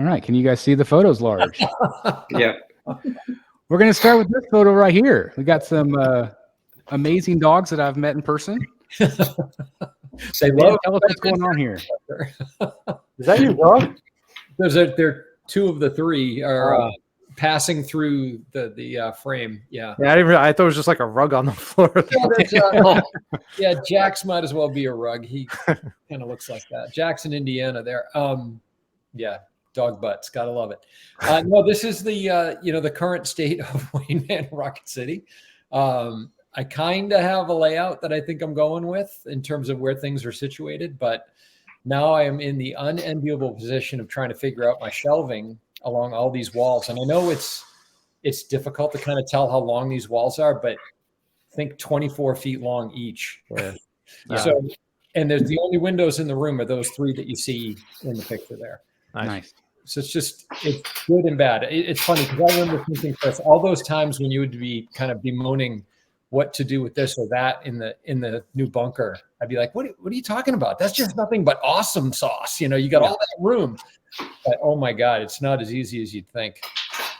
All right. Can you guys see the photos large? Yeah. We're going to start with this photo right here. We got some amazing dogs that I've met in person. They Man, tell us what's going on here. Is that your dog? They're two of the three are passing through the frame. Yeah. Yeah, I thought it was just like a rug on the floor. Yeah, Jax might as well be a rug. He kind of looks like that. Jax in Indiana there. Yeah, dog butts. Gotta love it. No, this is the current state of Wayne Man Rocket City. I kind of have a layout that I think I'm going with in terms of where things are situated, but now I am in the unenviable position of trying to figure out my shelving along all these walls. And I know it's difficult to kind of tell how long these walls are, but think 24 feet long each. Yeah. So, and there's the only windows in the room are those three that you see in the picture there. Nice. So it's good and bad. It's funny because I remember thinking, Chris, all those times when you would be kind of bemoaning what to do with this or that in the new bunker, I'd be like, what are you talking about? That's just nothing but awesome sauce. You got all that room. But oh my God, it's not as easy as you'd think.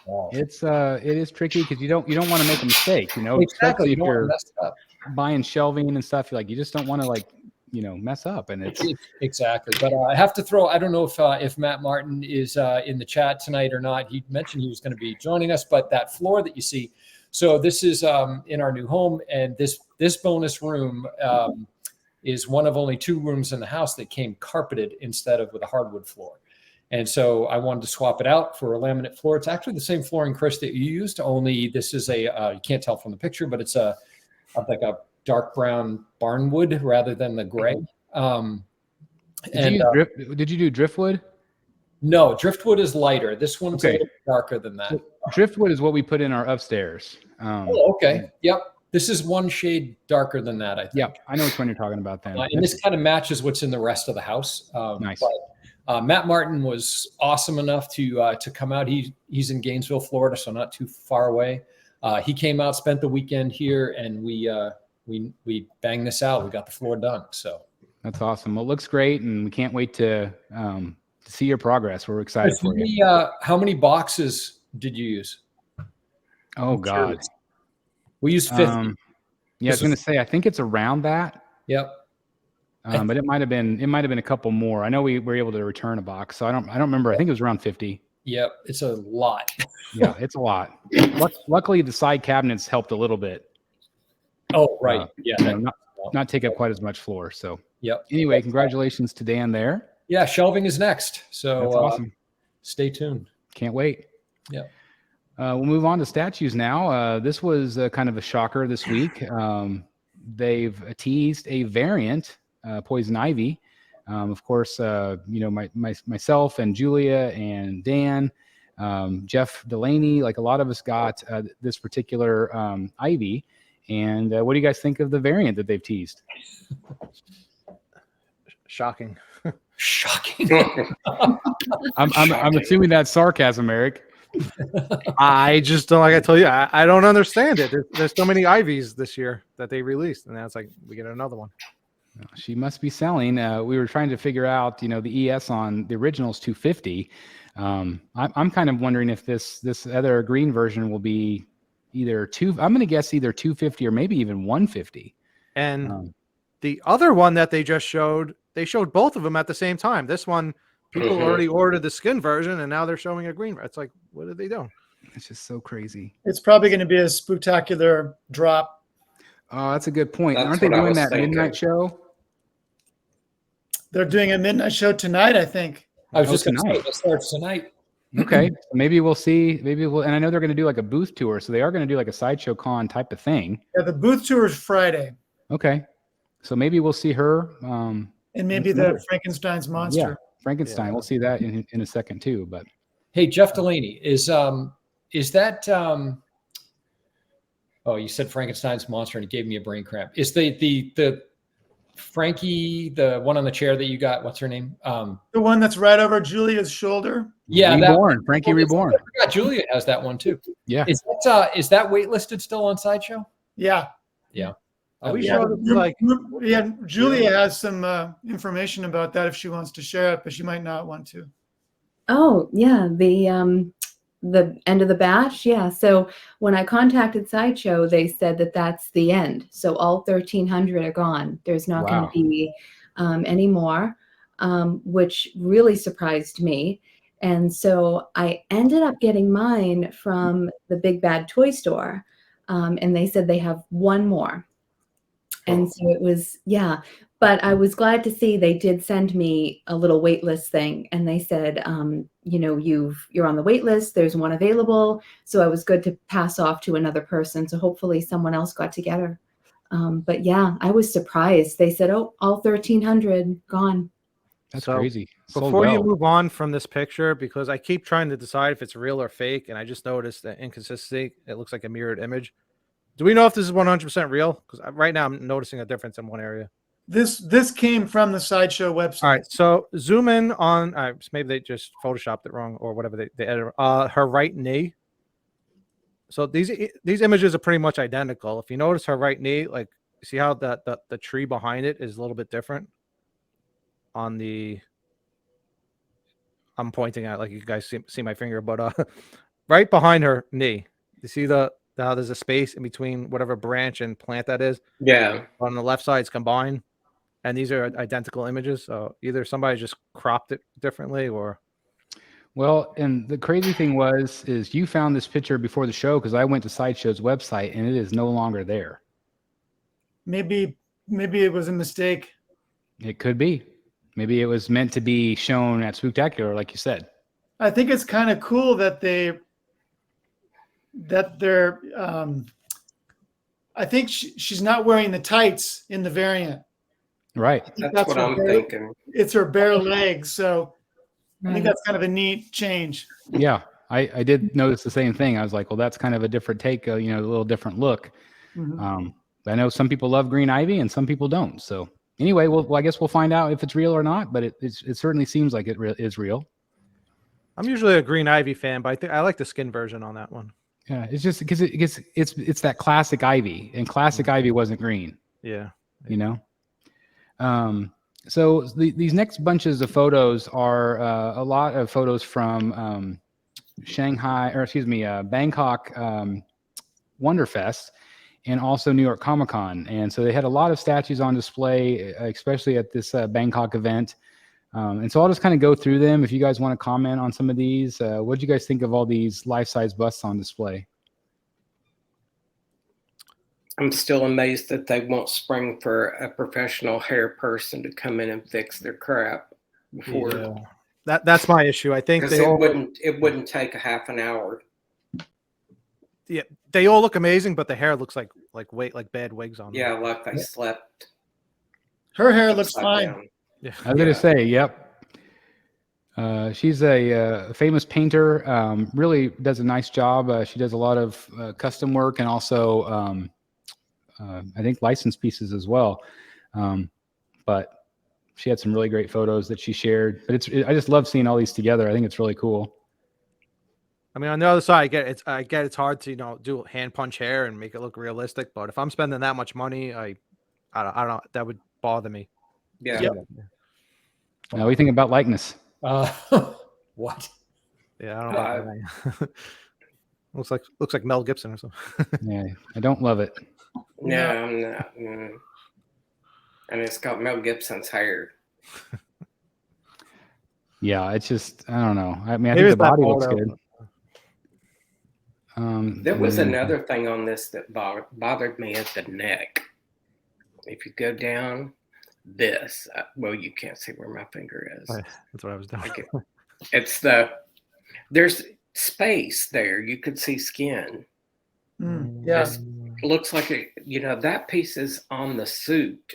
Wow. It is tricky because you don't want to make a mistake, Exactly. especially if You don't you're wanna mess up. buying shelving and stuff. You just don't want to mess up. And it's Exactly. But I have to throw, I don't know if Matt Martin is in the chat tonight or not. He mentioned he was going to be joining us, but that floor that you see, so this is in our new home, and this bonus room is one of only 2 rooms in the house that came carpeted instead of with a hardwood floor. And so I wanted to swap it out for a laminate floor. It's actually the same flooring, Chris, that you used, only this is you can't tell from the picture, but it's like a dark brown barnwood rather than the gray. Did you do driftwood? No, driftwood is lighter. This one's a little darker than that. So driftwood is what we put in our upstairs. Okay. Yep. This is one shade darker than that, I think. Yep. I know which one you're talking about then. And this kind of matches what's in the rest of the house. Nice. But, Matt Martin was awesome enough to come out. He's in Gainesville, Florida, so not too far away. He came out, spent the weekend here, and we banged this out. We got the floor done. So that's awesome. Well, it looks great, and we can't wait to see your progress. We're excited for you. How many boxes did you use? Oh God, we used 50. I was going to say I think it's around that. Yep. But it might have been a couple more. I know we were able to return a box, so I don't remember. I think it was around 50. Yep, it's a lot. Yeah, it's a lot. Luckily, the side cabinets helped a little bit. Oh, right. Not take up quite as much floor. So yep. Anyway, congratulations to Dan there. Yeah, shelving is next. So that's awesome. Stay tuned. Can't wait. Yeah. We'll move on to statues now. This was kind of a shocker this week. They've teased a variant, Poison Ivy. Of course, myself and Julia and Dan, Jeff Delaney, like a lot of us got this particular Ivy. And what do you guys think of the variant that they've teased? Shocking. Shocking. I'm assuming that's sarcasm, Eric. I just don't, like I told you, I don't understand it. There's so many Ivies this year that they released, and now it's like we get another one. She must be selling. We were trying to figure out, the ES on the original is 250. I'm kind of wondering if this other green version will be either I'm going to guess either 250 or maybe even 150. And the other one that they just showed, they showed both of them at the same time. This one, people already ordered the skin version, and now they're showing a green. It's like, what did they do? It's just so crazy. It's probably going to be a spectacular drop. Oh, that's a good point. Aren't they doing that midnight show? They're doing a midnight show tonight, I think. I was just going to say, it starts tonight. Okay, maybe we'll see. And I know they're going to do like a booth tour, so they are going to do like a Sideshow Con type of thing. Yeah, the booth tour is Friday. Okay, so maybe we'll see her. And maybe the Frankenstein's monster. Yeah, Frankenstein. Yeah. We'll see that in a second too. But hey, Jeff Delaney, is that? Oh, you said Frankenstein's monster, and it gave me a brain cramp. Is the Frankie, the one on the chair that you got? What's her name? The one that's right over Julia's shoulder. Yeah, Frankie Reborn. I forgot Julia has that one too. Yeah. Is that waitlisted still on Sideshow? Yeah. Yeah. Julia has some information about that if she wants to share it, but she might not want to. Oh, yeah, the end of the batch. Yeah. So when I contacted Sideshow, they said that that's the end. So all 1,300 are gone. There's not going to Wow. be any more, which really surprised me. And so I ended up getting mine from the Big Bad Toy Store, and they said they have one more. And so it was, yeah. But I was glad to see they did send me a little wait list thing, and they said, you know, you're on the wait list. There's one available. So I was good to pass off to another person. So hopefully someone else got together. But yeah, I was surprised. They said, oh, all 1,300 gone. That's So, crazy. Sold Before you well. move on from this picture, because I keep trying to decide if it's real or fake, and I just noticed the inconsistency. It looks like a mirrored image. Do we know if this is 100% real? Because right now I'm noticing a difference in one area. This came from the Sideshow website. All right, so zoom in on. Maybe they just photoshopped it wrong or whatever they edited. Her right knee. So these images are pretty much identical. If you notice her right knee, like see how the tree behind it is a little bit different. On the, I'm pointing at, like you guys see my finger, but right behind her knee, you see how there's a space in between whatever branch and plant that is. Yeah. On the left side, it's combined, and these are identical images. So either somebody just cropped it differently, or Well, and the crazy thing is you found this picture before the show because I went to Sideshow's website and it is no longer there. Maybe it was a mistake. It could be. Maybe it was meant to be shown at Spooktacular, like you said. I think it's kind of cool that they're. I think she's not wearing the tights in the variant. Right. That's what I'm thinking. It's her bare legs, so I think Right. that's kind of a neat change. Yeah. I did notice the same thing. I was like, well, that's kind of a different take, a little different look. Mhm. I know some people love Green Ivy and some people don't. So anyway, well, I guess we'll find out if it's real or not, but it certainly seems like it is real. I'm usually a Green Ivy fan, but I think I like the skin version on that one. Yeah, it's just because it's that classic Ivy, and classic Ivy wasn't green. Yeah. So these next bunches of photos are a lot of photos from Bangkok Wonderfest and also New York Comic Con. And so they had a lot of statues on display, especially at this Bangkok event. And so I'll just kind of go through them. If you guys want to comment on some of these, what did you guys think of all these life-size busts on display? I'm still amazed that they won't spring for a professional hair person to come in and fix their crap before. Yeah. That's my issue. I think Because it wouldn't take a half an hour. Yeah, they all look amazing, but the hair looks like bad wigs on them. Yeah, like they slept. Her hair looks upside fine. down. Yeah. I was going to say, yep. She's a famous painter, really does a nice job. She does a lot of custom work and also I think licensed pieces as well. But she had some really great photos that she shared. But I just love seeing all these together. I think it's really cool. I mean, on the other side, I get it's hard to do hand punch hair and make it look realistic. But if I'm spending that much money, I don't know, that would bother me. Yeah. Yep. What do you think about likeness? What? Yeah, I don't know. About that. looks like Mel Gibson or something. Yeah, I don't love it. No, I'm not. And it's got Mel Gibson's hair. Yeah, it's just, I don't know. I mean, I Maybe think the it's that body looks photo. good. There was and then- another thing on this that bothered me at the neck. If you go down this, well, you can't see where my finger is. That's what I was doing. It's there's space there. You could see skin. Yes. It looks like that piece is on the suit,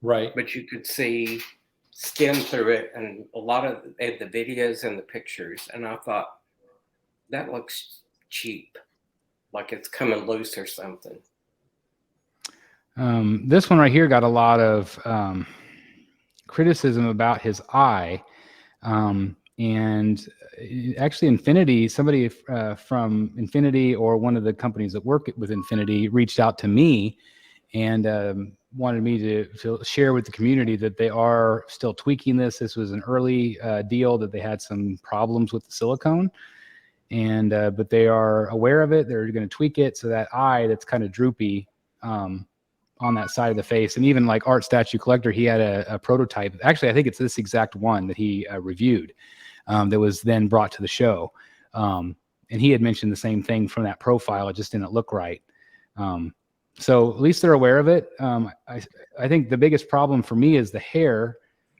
Right. but you could see skin through it, and a lot of the videos and the pictures. And I thought that looks cheap, like it's coming loose or something. This one right here got a lot of criticism about his eye. And actually Infinity, somebody from Infinity or one of the companies that work with Infinity reached out to me and wanted me to share with the community that they are still tweaking this. This was an early deal that they had some problems with the silicone, and but they are aware of it. They're going to tweak it so that eye that's kind of droopy on that side of the face. And even like Art Statue Collector, he had a prototype. Actually, I think it's this exact one that he reviewed that was then brought to the show. And he had mentioned the same thing from that profile. It just didn't look right. So at least they're aware of it. I think the biggest problem for me is the hair.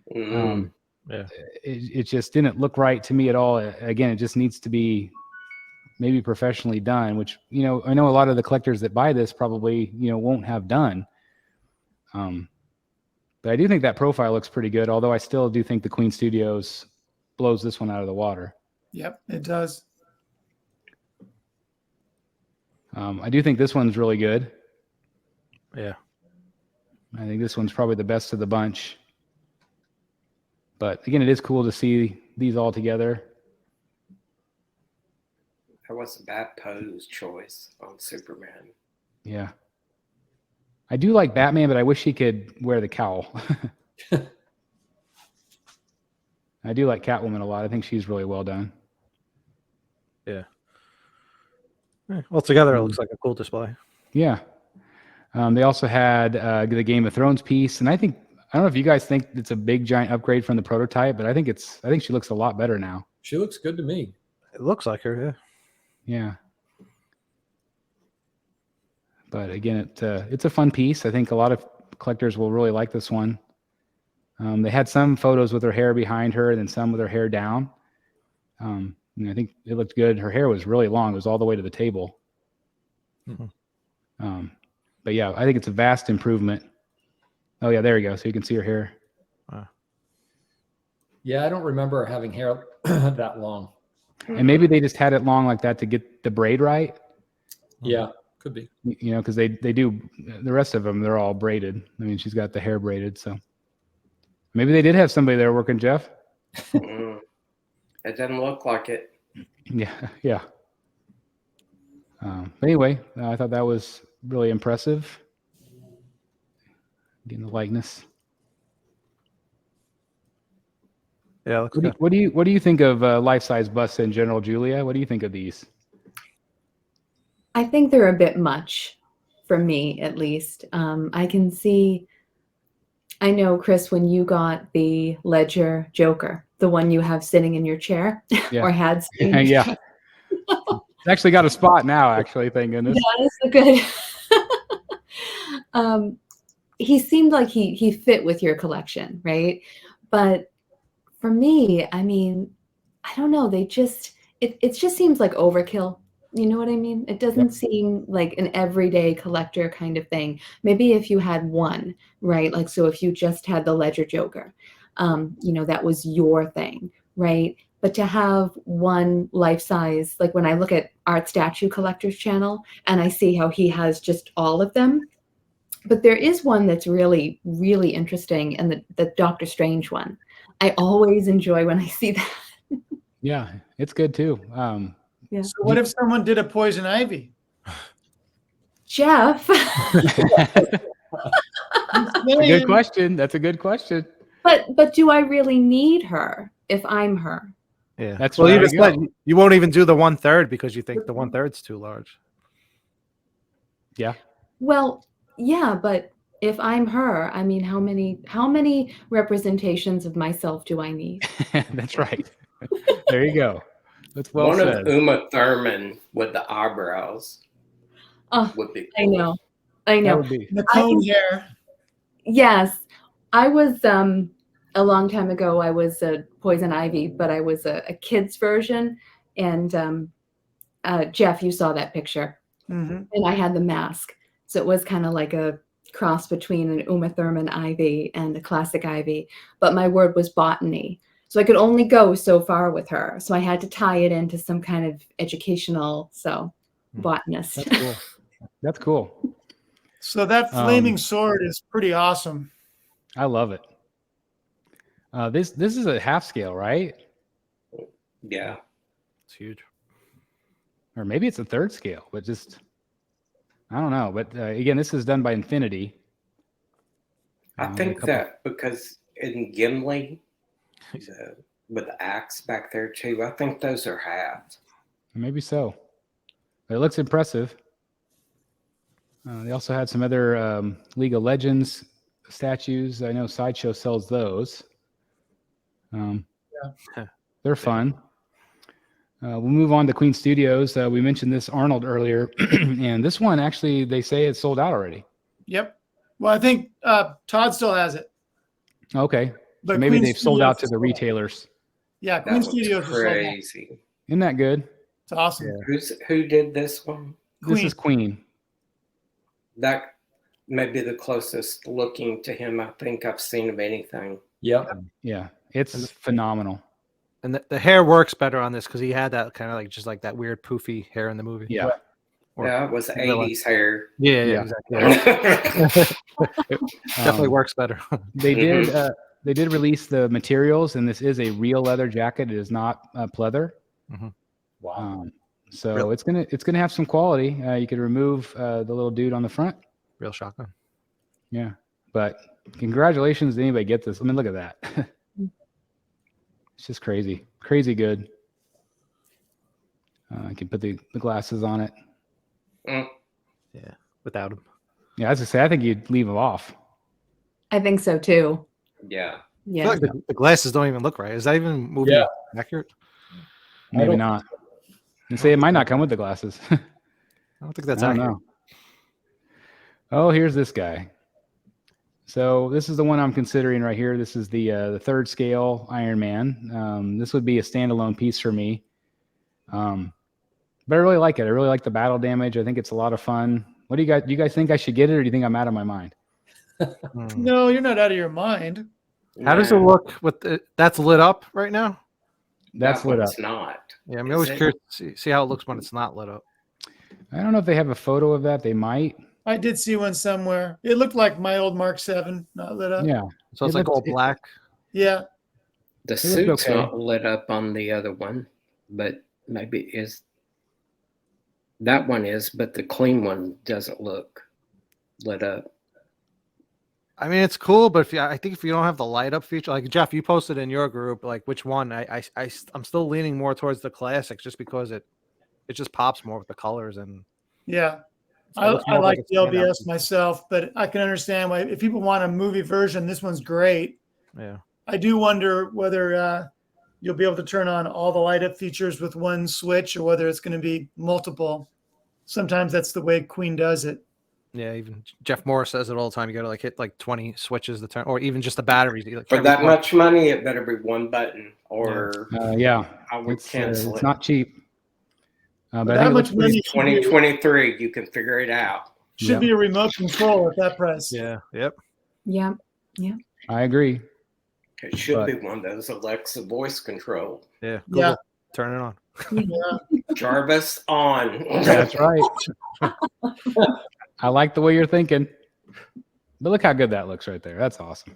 It just didn't look right to me at all. Again, it just needs to be maybe professionally done, which, you know, I know a lot of the collectors that buy this probably, you know, won't have done. But I do think that profile looks pretty good, although I still do think the Queen Studios blows this one out of the water. Yep, it does. I do think this one's really good. Yeah. I think this one's probably the best of the bunch. But again, it is cool to see these all together. That was a bad pose choice on Superman. Yeah. I do like Batman, but I wish he could wear the cowl. I do like Catwoman a lot. I think she's really well done. Yeah. Well, together it looks like a cool display. Yeah. They also had the Game of Thrones piece, and I don't know if you guys think it's a big giant upgrade from the prototype, but I think she looks a lot better now. She looks good to me. It looks like her, yeah. Yeah. But again, it's a fun piece. I think a lot of collectors will really like this one. They had some photos with her hair behind her and then some with her hair down. And I think it looked good. Her hair was really long. It was all the way to the table. Mm-hmm. But yeah, I think it's a vast improvement. Oh yeah, there you go. So you can see her hair. Yeah, I don't remember her having hair that long. And maybe they just had it long like that to get the braid right. Yeah, could be. You know, because they do the rest of them. They're all braided. I mean, she's got the hair braided. So maybe they did have somebody there working, Jeff. It doesn't look like it. Yeah. But anyway, I thought that was really impressive. Getting the likeness. Yeah, looks good. What do you think of life-size busts in general, Julia? What do you think of these? I think they're a bit much for me, at least. I can see. I know, Chris, when you got the Ledger Joker, the one you have sitting in your chair, or had sitting in your chair. It's actually got a spot now, actually, thank goodness. Yeah, that's good. He seemed like he fit with your collection, right? But for me, I mean, I don't know. It just seems like overkill. You know what I mean? It doesn't seem like an everyday collector kind of thing. Maybe if you had one, right? Like, so if you just had the Ledger Joker, you know, that was your thing, right? But to have one life size, like when I look at Art Statue Collectors channel and I see how he has just all of them, but there is one that's really, really interesting, and the Doctor Strange one. I always enjoy when I see that. Yeah, it's good too. Yeah. So what if someone did a poison ivy? Jeff. That's a good question. That's a good question. But do I really need her if I'm her? Yeah, that's well. where You just said you won't even do the 1/3 because you think the 1/3's too large. Yeah. Well, yeah, but if I'm her, I mean, how many representations of myself do I need? That's right. There you go. That's well One said. of Uma Thurman with the eyebrows would be cool. I know. That would be. The cone hair. Yes, I was a long time ago. I was a Poison Ivy, but I was a kids version. And Jeff, you saw that picture, and I had the mask, so it was kind of like a cross between an Uma Thurman Ivy and a classic Ivy. But my word was botany, so I could only go so far with her. So I had to tie it into some kind of educational. So botanist. That's cool. That's cool. So that flaming sword is pretty awesome. I love it. This is a half scale, right? Yeah. It's huge. Or maybe it's a third scale, but just I don't know. But again, this is done by Infinity. I a think couple- that because in Gimli, with the axe back there too, I think those are halves. Maybe so. It looks impressive. They also had some other League of Legends statues. I know Sideshow sells those. They're fun. We'll move on to Queen Studios. We mentioned this Arnold earlier, and this one actually they say it's sold out already. Yep. Well, I think Todd still has it. Okay, But so maybe Queen they've sold out to Studios the is sold out. retailers. Yeah, That Queen looks Studios is sold out. crazy. Isn't that good? It's awesome. Who did this one? This is Queen. That may be the closest looking to him I think I've seen of anything. Yep. Yeah, it's phenomenal. And the hair works better on this because he had that kind of like just like that weird poofy hair in the movie. Yeah. Yeah, it was 80s hair. Yeah, exactly. Definitely works better. They did release the materials, and this is a real leather jacket. It is not pleather. Wow. So Really? it's gonna have some quality. You could remove the little dude on the front. Real shotgun. Yeah, but congratulations to anybody get this. I mean, look at that. It's just crazy good. I can put the glasses on it. Yeah, without him. Yeah, as I say, I think you'd leave them off. I think so too. Yeah. I Yeah. feel like the glasses don't even look right. Is that even movie accurate? Maybe don't- not. And say it might not come with the glasses. I don't think that's I don't accurate. know. Oh, here's this guy. So this is the one I'm considering right here. This is the third scale Iron Man. This would be a standalone piece for me. But I really like it. I really like the battle damage. I think it's a lot of fun. What do you guys think I should get it, or do you think I'm out of my mind? No, you're not out of your mind. How does it look with that's lit up right now? That's that lit up. one's not. Yeah, I'm Is always it? curious to see how it looks when it's not lit up. I don't know if they have a photo of that. They might. I did see one somewhere. It looked like my old Mark 7, not lit up. Yeah. So it's It like looks- all black. Yeah. The looked suit's okay. not lit up on the other one, but maybe is. That one is, but the clean one doesn't look lit up. I mean, it's cool, but I think if you don't have the light up feature, like Jeff, you posted in your group, like which one? I'm still leaning more towards the classics just because it just pops more with the colors and Yeah. it looks I more like like the a standout LBS piece. myself, but I can understand why if people want a movie version, this one's great. Yeah. I do wonder whether you'll be able to turn on all the light up features with one switch or whether it's going to be multiple. Sometimes that's the way Queen does it. Yeah, even Jeff Morris says it all the time. You got to like hit like 20 switches to turn, or even just the batteries. Like, For can't that record. much money, it better be one button, or Yeah. I would cancel It's it. not cheap. But I That think it much looks pretty- money should be, 2023, you can figure it out. should be a remote control at that price. Yeah. Yep. Yeah. I agree. It should But- be one of those Alexa voice control. Yeah. Google, Yeah. turn it on. Yeah. Jarvis on. That's right. I like the way you're thinking. But look how good that looks right there. That's awesome.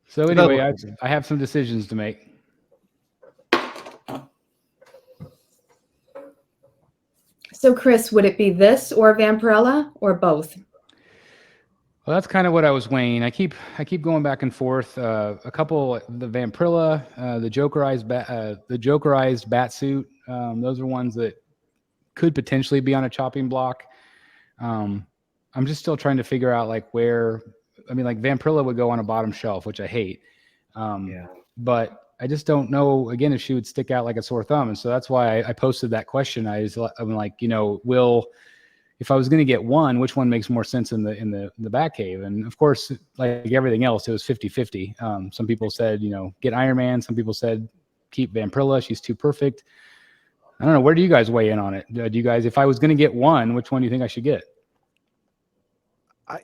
So anyway, I have some decisions to make. So Chris, would it be this or Vampirella or both? Well, that's kind of what I was weighing. I keep going back and forth. A couple, the Vampirella, the Jokerized Batsuit. Those are ones that could potentially be on a chopping block. I'm just still trying to figure out like where. I mean, like Vampirella would go on a bottom shelf, which I hate. Yeah. But I just don't know again if she would stick out like a sore thumb, and so that's why I posted that question. I'm like, if I was going to get one, which one makes more sense in the Batcave? And of course, like everything else, it was 50-50. Some people said, get Iron Man. Some people said keep Vampirella. She's too perfect. I don't know. Where do you guys weigh in on it? Do you guys, if I was going to get one, which one do you think I should get? I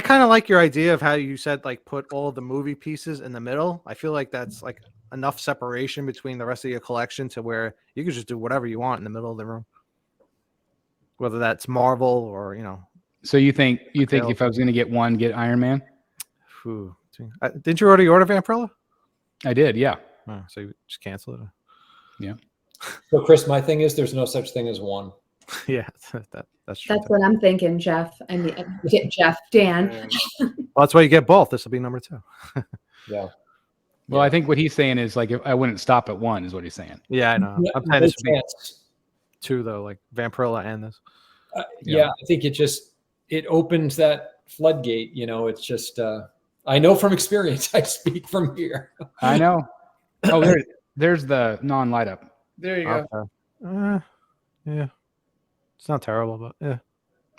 kind of like your idea of how you said like put all of the movie pieces in the middle. I feel like that's like enough separation between the rest of your collection to where you could just do whatever you want in the middle of the room, whether that's Marvel or So you think if I was going to get one, get Iron Man? Didn't you already order Vampirella? I did, yeah. Oh, so you just cancel it. Yeah. So Chris, my thing is there's no such thing as one. Yeah, That's true. That's what I'm thinking, Jeff. I mean, Dan. Well, that's why you get both. This will be number 2. Yeah. Well, I think what he's saying is like, if I wouldn't stop at 1 is what he's saying. Yeah, I know. Yeah, I'm saying no this would be chance. 2 though, like Vampirilla and this. Yeah, I think it opens that floodgate. You know, it's just I know from experience. I speak from here. I know. Oh, there's the non-light up. There you go. Okay. Yeah. It's not terrible, but yeah.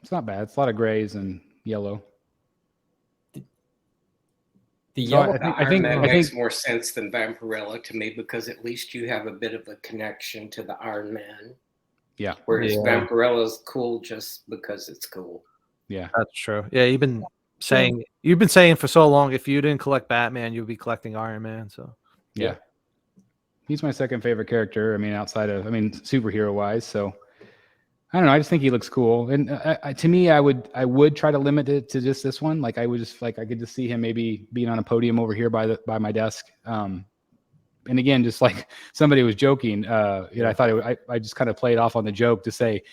It's not bad. It's a lot of grays and yellow. The So yellow. I think makes more sense than Vampirella to me, because at least you have a bit of a connection to the Iron Man. Yeah. Whereas Vampirella's cool just because it's cool. Yeah. That's true. Yeah, you've been saying for so long, if you didn't collect Batman, you'd be collecting Iron Man. So Yeah. He's my second favorite character. I mean, outside of, superhero wise. So I don't know. I just think he looks cool. And to me, I would try to limit it to just this one. Like I would just I could just see him maybe being on a podium over here by my desk. And again, just like somebody was joking, I thought I just kind of played off on the joke to say,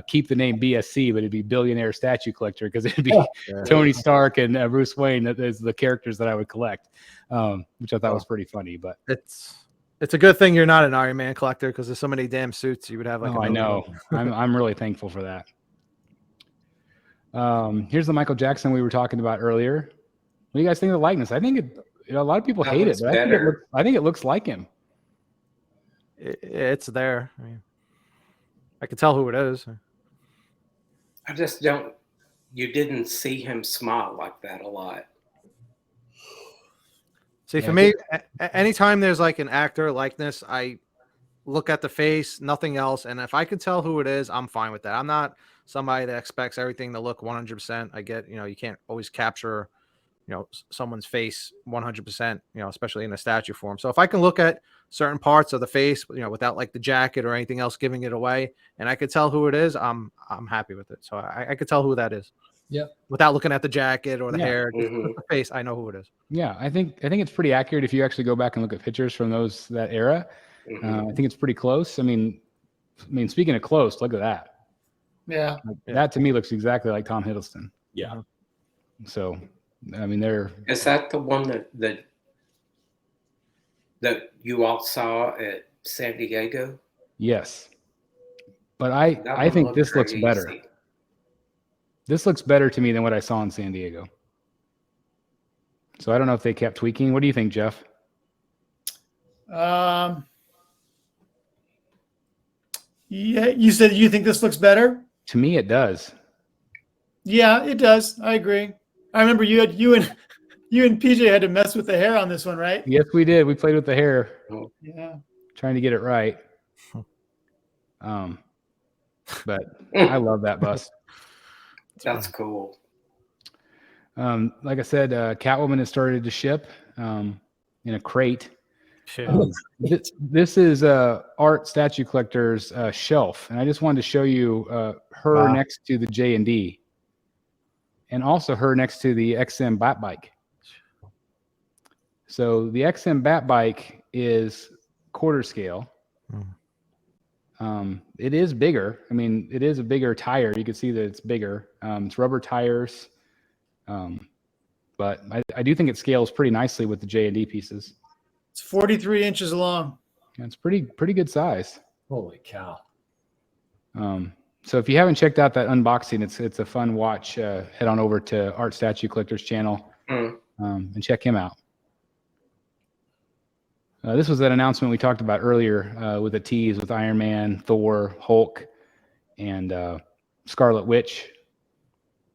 keep the name BSC, but it'd be Billionaire Statue Collector, because it'd be Tony Stark and Bruce Wayne as the characters that I would collect, which I thought was pretty funny. But it's a good thing you're not an Iron Man collector, because there's so many damn suits you would have. I know. I'm really thankful for that. Here's the Michael Jackson we were talking about earlier. What do you guys think of the likeness? I think a lot of people hate it, but I think it looks like him. It's there. I mean, I can tell who it is. I just don't. You didn't see him smile like that a lot. See, for me, anytime there's like an actor likeness, I look at the face, nothing else. And if I can tell who it is, I'm fine with that. I'm not somebody that expects everything to look 100%. I get, you can't always capture, someone's face 100%, especially in a statue form. So if I can look at certain parts of the face, without like the jacket or anything else giving it away, and I could tell who it is, I'm happy with it. So I could tell who that is. Yeah. Without looking at the jacket or the hair, Mm-hmm. the face, I know who it is. Yeah, I think it's pretty accurate if you actually go back and look at pictures from that era. Mm-hmm. I think it's pretty close. I mean, speaking of close, look at that. Yeah. That to me looks exactly like Tom Hiddleston. Yeah. So, Is that the one that you all saw at San Diego? Yes. But I think this looks better. This looks better to me than what I saw in San Diego. So I don't know if they kept tweaking. What do you think, Jeff? Yeah, you said you think this looks better? To me, it does. Yeah, it does. I agree. I remember you and PJ had to mess with the hair on this one, right? Yes, we did. We played with the hair. Yeah. Trying to get it right. But I love that bust. That's cool. Like I said, Catwoman has started to ship in a crate. This is Art Statue Collector's shelf, and I just wanted to show you her next to the J&D, and also her next to the XM Bat Bike. So the XM Bat Bike is quarter scale. It is bigger. I mean, it is a bigger tire. You can see that it's bigger. It's rubber tires, but I do think it scales pretty nicely with the J&D pieces. It's 43 inches long. Yeah, it's pretty good size. Holy cow! So if you haven't checked out that unboxing, it's a fun watch. Head on over to Art Statue Collector's channel and check him out. This was that announcement we talked about earlier with a tease with Iron Man, Thor, Hulk, and Scarlet Witch.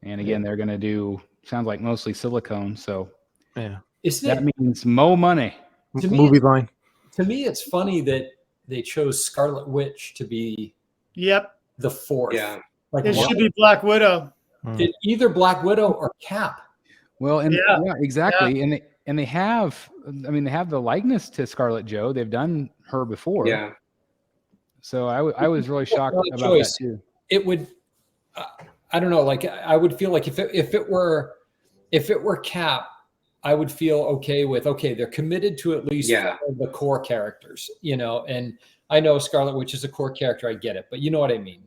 And again, they're going to do, sounds like mostly silicone. So that means more money. Movie line. To me, it's funny that they chose Scarlet Witch to be the fourth. Yeah. Like it should be Black Widow. Either Black Widow or Cap. Well, and exactly. Yeah. And they have, they have the likeness to Scarlet Joe. They've done her before. Yeah. So I was really shocked about that too. It would, I don't know. Like I would feel like if it were Cap, I would feel okay with, they're committed to at least the core characters, and I know Scarlet Witch is a core character. I get it, but you know what I mean?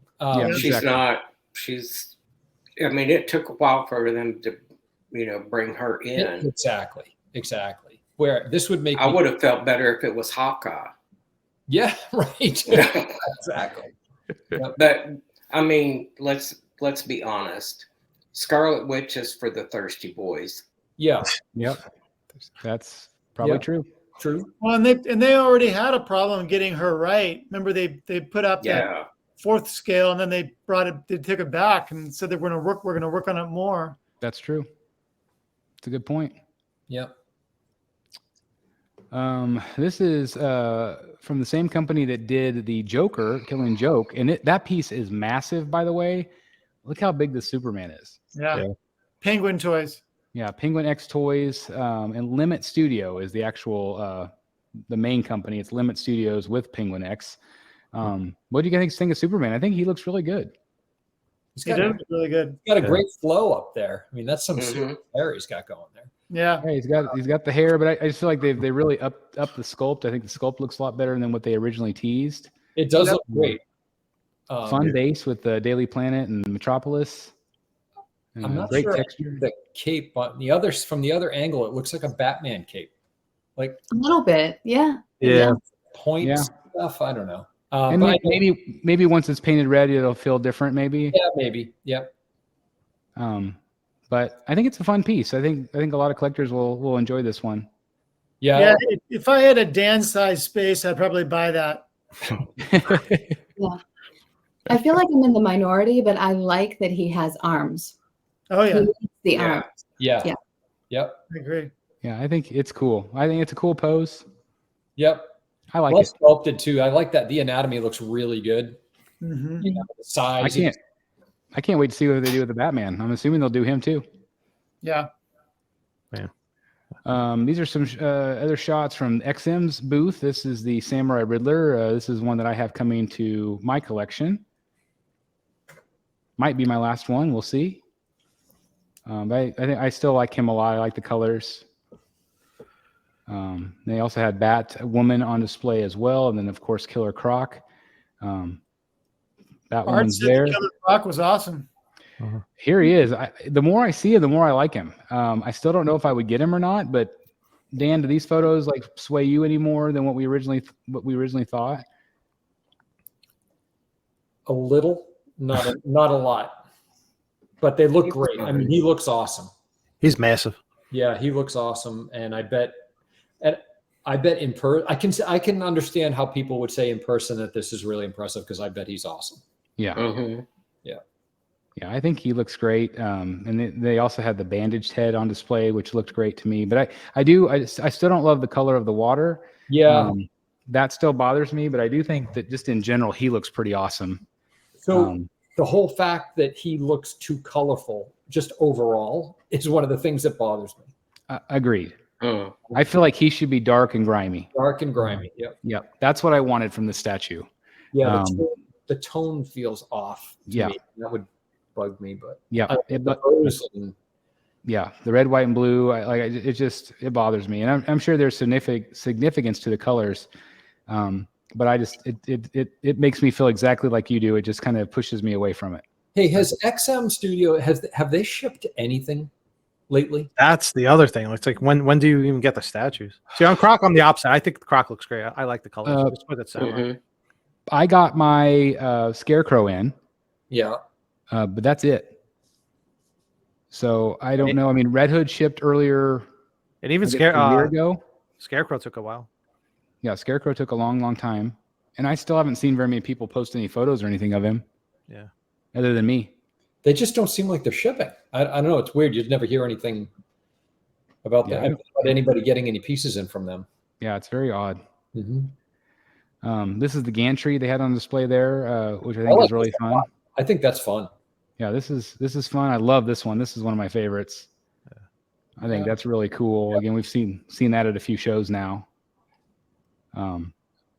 She's not she's. I mean, it took a while for them to, bring her in. Exactly. Where this would make I would have felt better if it was Hawkeye. Yeah, right. Exactly. Yep. But I mean, let's be honest. Scarlet Witch is for the thirsty boys. Yeah. Yep. That's probably Yep. true. True. Well, and they already had a problem getting her right. Remember, they put up that Yeah. 4th scale, and then they took it back and said that we're gonna work on it more. That's true. It's a good point. Yep. This is from the same company that did the Joker, Killing Joke, and that piece is massive, by the way. Look how big the Superman is. Yeah. Penguin Toys. Yeah, Penguin X Toys, and Limit Studio is the actual the main company. It's Limit Studios with Penguin X. What do you guys think of Superman? I think he looks really good. He's He got, did really good. got a great flow up there. I mean, that's some Mhm. super hair he's got going there. Yeah. Yeah, he's got the hair, but I just feel like they really upped the sculpt. I think the sculpt looks a lot better than what they originally teased. It does Yep. look great. Fun base with the Daily Planet and Metropolis. I'm not great sure texture. the cape on from the other angle, it looks like a Batman cape, like A little bit. Yeah. Yeah. points Yeah. stuff. I don't know. And But maybe once it's painted red, it'll feel different. Maybe. yeah, maybe. Yeah. But I think it's a fun piece. I think a lot of collectors will enjoy this one. Yeah. Yeah. If I had a Dan-sized space, I'd probably buy that. Yeah. I feel like I'm in the minority, but I like that he has arms. Oh He yeah, needs the Yeah. arms. Yeah. Yeah. Yep. I agree. Yeah, I think it's cool. I think it's a cool pose. Yep. I like Well it. sculpted too. I like that. The anatomy looks really good. Mhm. You know, the size. I can't wait to see what they do with the Batman. I'm assuming they'll do him too. Yeah. These are some other shots from XM's booth. This is the Samurai Riddler. This is one that I have coming to my collection. Might be my last one. We'll see. But I think I still like him a lot. I like the colors. They also had Batwoman on display as well, and then of course Killer Croc. That Art one's said there. Killer Croc was awesome. Here he is. The more I see him, the more I like him. I still don't know if I would get him or not. But Dan, do these photos like sway you any more than what we originally thought? A little, not a lot, but they look great. I mean, he looks awesome. He's massive. Yeah, he looks awesome, and I bet in person, I can understand how people would say in person that this is really impressive because I bet he's awesome. Yeah. Mhm. Yeah, I think he looks great. And they also had the bandaged head on display, which looked great to me. But I still don't love the color of the water. Yeah. That still bothers me. But I do think that just in general, he looks pretty awesome. So the whole fact that he looks too colorful, just overall, is one of the things that bothers me. Agreed. Mm. I feel like he should be dark and grimy. Dark and grimy. Yep. Yep, that's what I wanted from the statue. Yeah. The tone feels off. To Yeah. me. That would bug me, but Yeah, the rose and yeah, the red, white, and blue. It bothers me, and I'm sure there's significance to the colors, but it makes me feel exactly like you do. It just kind of pushes me away from it. Hey, has XM Studio have they shipped anything lately? That's the other thing. It's like when do you even get the statues? See, on Croc, I'm the opposite. I think the Croc looks great. I like the colors. Just put it Samurai. Mhm. I got my Scarecrow in, Yeah. but that's it. So I don't know. I mean, Red Hood shipped earlier. And even I guess, a year ago. Scarecrow took a while. Yeah, Scarecrow took a long time, and I still haven't seen very many people post any photos or anything of him. Yeah. Other than me. They just don't seem like they're shipping. I don't know. It's weird. You'd never hear anything about Yeah. that. About anybody getting any pieces in from them. Yeah, it's very odd. Mm-hmm. This is the gantry they had on display there, which I think like is really fun. I think that's fun. Yeah, this is fun. I love this one. This is one of my favorites. I think that's really cool. Again, we've seen that at a few shows now.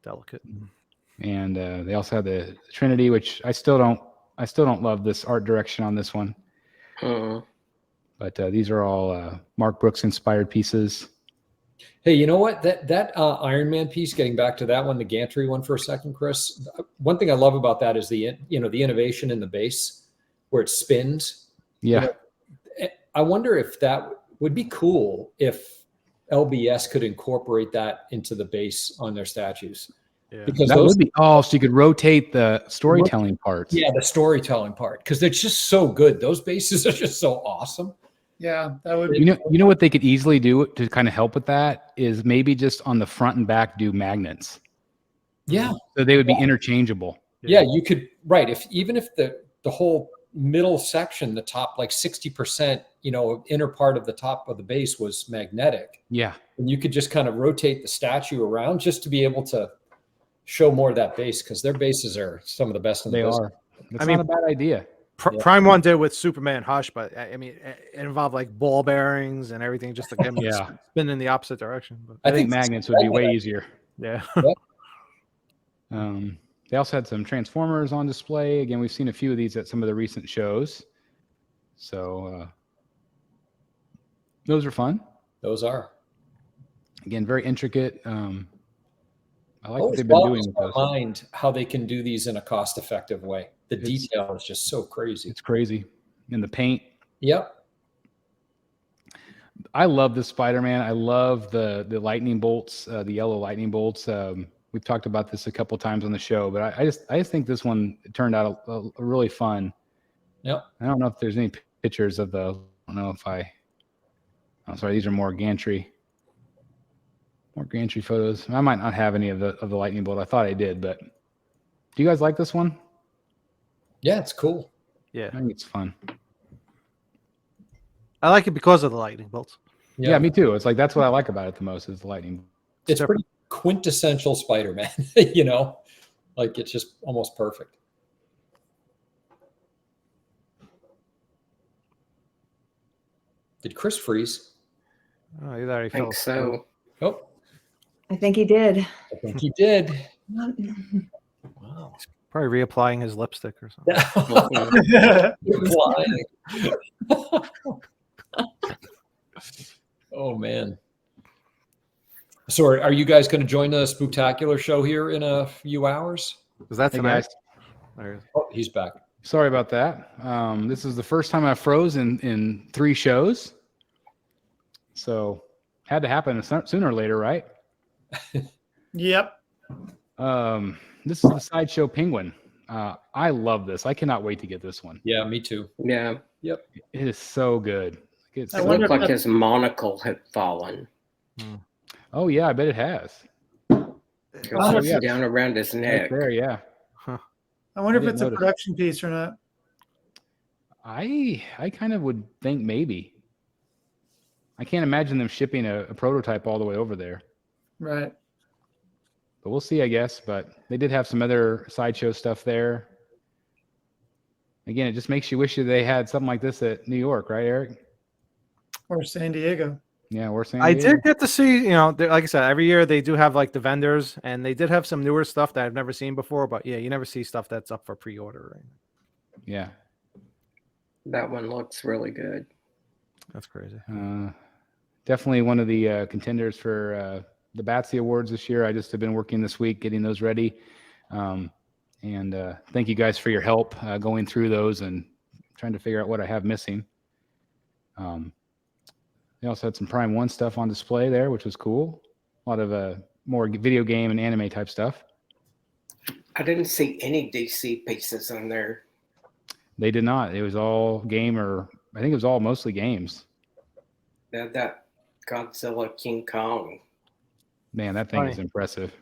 Delicate. And they also have the Trinity, which I still don't love this art direction on this one. Mhm. But these are all Mark Brooks inspired pieces. Hey, you know what? That Iron Man piece. Getting back to that one, the gantry one for a second, Chris. One thing I love about that is the innovation in the base. where it spins. Yeah. I wonder if that would be cool if LBS could incorporate that into the base on their statues. Yeah. Because That would be, so you could rotate the storytelling parts. Yeah, the storytelling part, because it's just so good. Those bases are just so awesome. Yeah, that would be. You know what they could easily do to kind of help with that is maybe just on the front and back do magnets. Yeah. So they would be interchangeable. Yeah, you could, right. Even if the whole middle section, the top like 60%, inner part of the top of the base was magnetic. Yeah. And you could just kind of rotate the statue around just to be able to show more of that base, because their bases are some of the best in the business. Are. That's not a bad idea. Prime One did with Superman Hush, but I mean, it involved like ball bearings and everything just to get them spin in the opposite direction. But I think magnets would be way easier. Yeah. They also had some Transformers on display. Again, we've seen a few of these at some of the recent shows. So those are fun. Those are. Again, very intricate. I like what Always they've been doing with boggles those. my mind how they can do these in a cost-effective way. The detail is just so crazy. It's crazy. And the paint. Yep. I love this Spider-Man. I love the lightning bolts, the yellow lightning bolts. We've talked about this a couple times on the show, but I just think this one turned out a really fun. Yep. I don't know if there's any pictures of the. I don't know if I'm sorry. These are more gantry photos. I might not have any of the lightning bolt. I thought I did, but do you guys like this one? Yeah, it's cool. Yeah. I think it's fun. I like it because of the lightning bolts. Yeah, me too. It's like that's what I like about it the most is the lightning. It's pretty quintessential Spider-Man, like it's just almost perfect. Did Chris freeze? Oh, he already I think so. Oh, I think he did. I think he did. Wow. Probably reapplying his lipstick or something. Oh man. So are you guys going to join the Spooktacular show here in a few hours? Is that tonight? Oh, he's back. Sorry about that. This is the first time I froze in 3 shows. So had to happen sooner or later, right? Yep. This is the Sideshow Penguin. I love this. I cannot wait to get this one. Yeah, me too. Yeah. Yep. It is so good. It's It looked like his monocle had fallen. Oh yeah, I bet it has. It's down around his neck. Right there, yeah. I wonder if didn't it's a notice. production piece or not. I kind of would think maybe. I can't imagine them shipping a prototype all the way over there. Right. But we'll see, I guess. But they did have some other Sideshow stuff there. Again, it just makes you wish they had something like this at New York, right, Eric? Or San Diego. Yeah, we're saying. I did get to see, like I said, every year they do have like the vendors, and they did have some newer stuff that I've never seen before. But yeah, you never see stuff that's up for pre-order. Right? Yeah. That one looks really good. That's crazy. Definitely one of the contenders for the Batsy Awards this year. I just have been working this week getting those ready. And thank you guys for your help going through those and trying to figure out what I have missing. They also had some Prime 1 stuff on display there, which was cool. A lot of more video game and anime type stuff. I didn't see any DC pieces on there. They did not. It was all game, or I think it was all mostly games. They had that Godzilla King Kong. Man, that thing is impressive.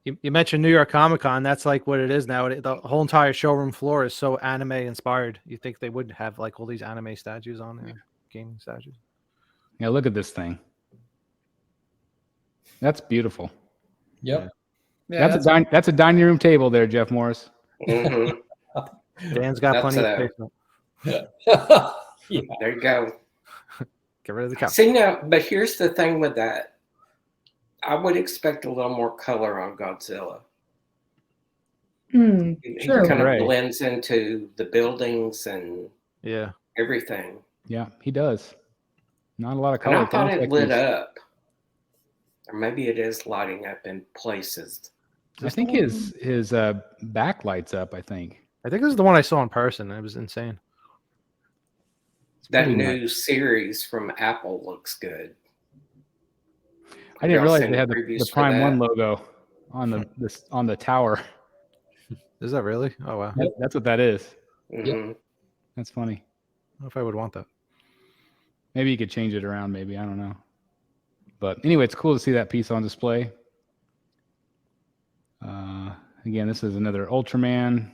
You mentioned New York Comic Con. That's like what it is now. The whole entire showroom floor is so anime inspired. You think they would have like all these anime statues on there, gaming statues. Yeah, look at this thing. That's beautiful. Yep. Yeah, That's a dining room table there, Jeff Morris. Mhm. Dan's got That's plenty of space. Yeah. There you go. Get rid of the couch. See now, but here's the thing with that. I would expect a little more color on Godzilla. He True. kind of Right. blends into the buildings and Yeah. everything. Yeah, he does. Not a lot of And color. I thought it Like lit he's- up. Or maybe it is lighting up in places. I think his back lights up, I think. I think this is the one I saw in person. It was insane. That pretty new nuts. series from Apple looks good. I didn't Y'all realize seen they had the previews for Prime One that? logo on the tower. Is that really? Oh wow. That's what that is. Mhm. That's funny. I don't know if I would want that. Maybe you could change it around. Maybe I don't know. But anyway, it's cool to see that piece on display. Again, this is another Ultraman.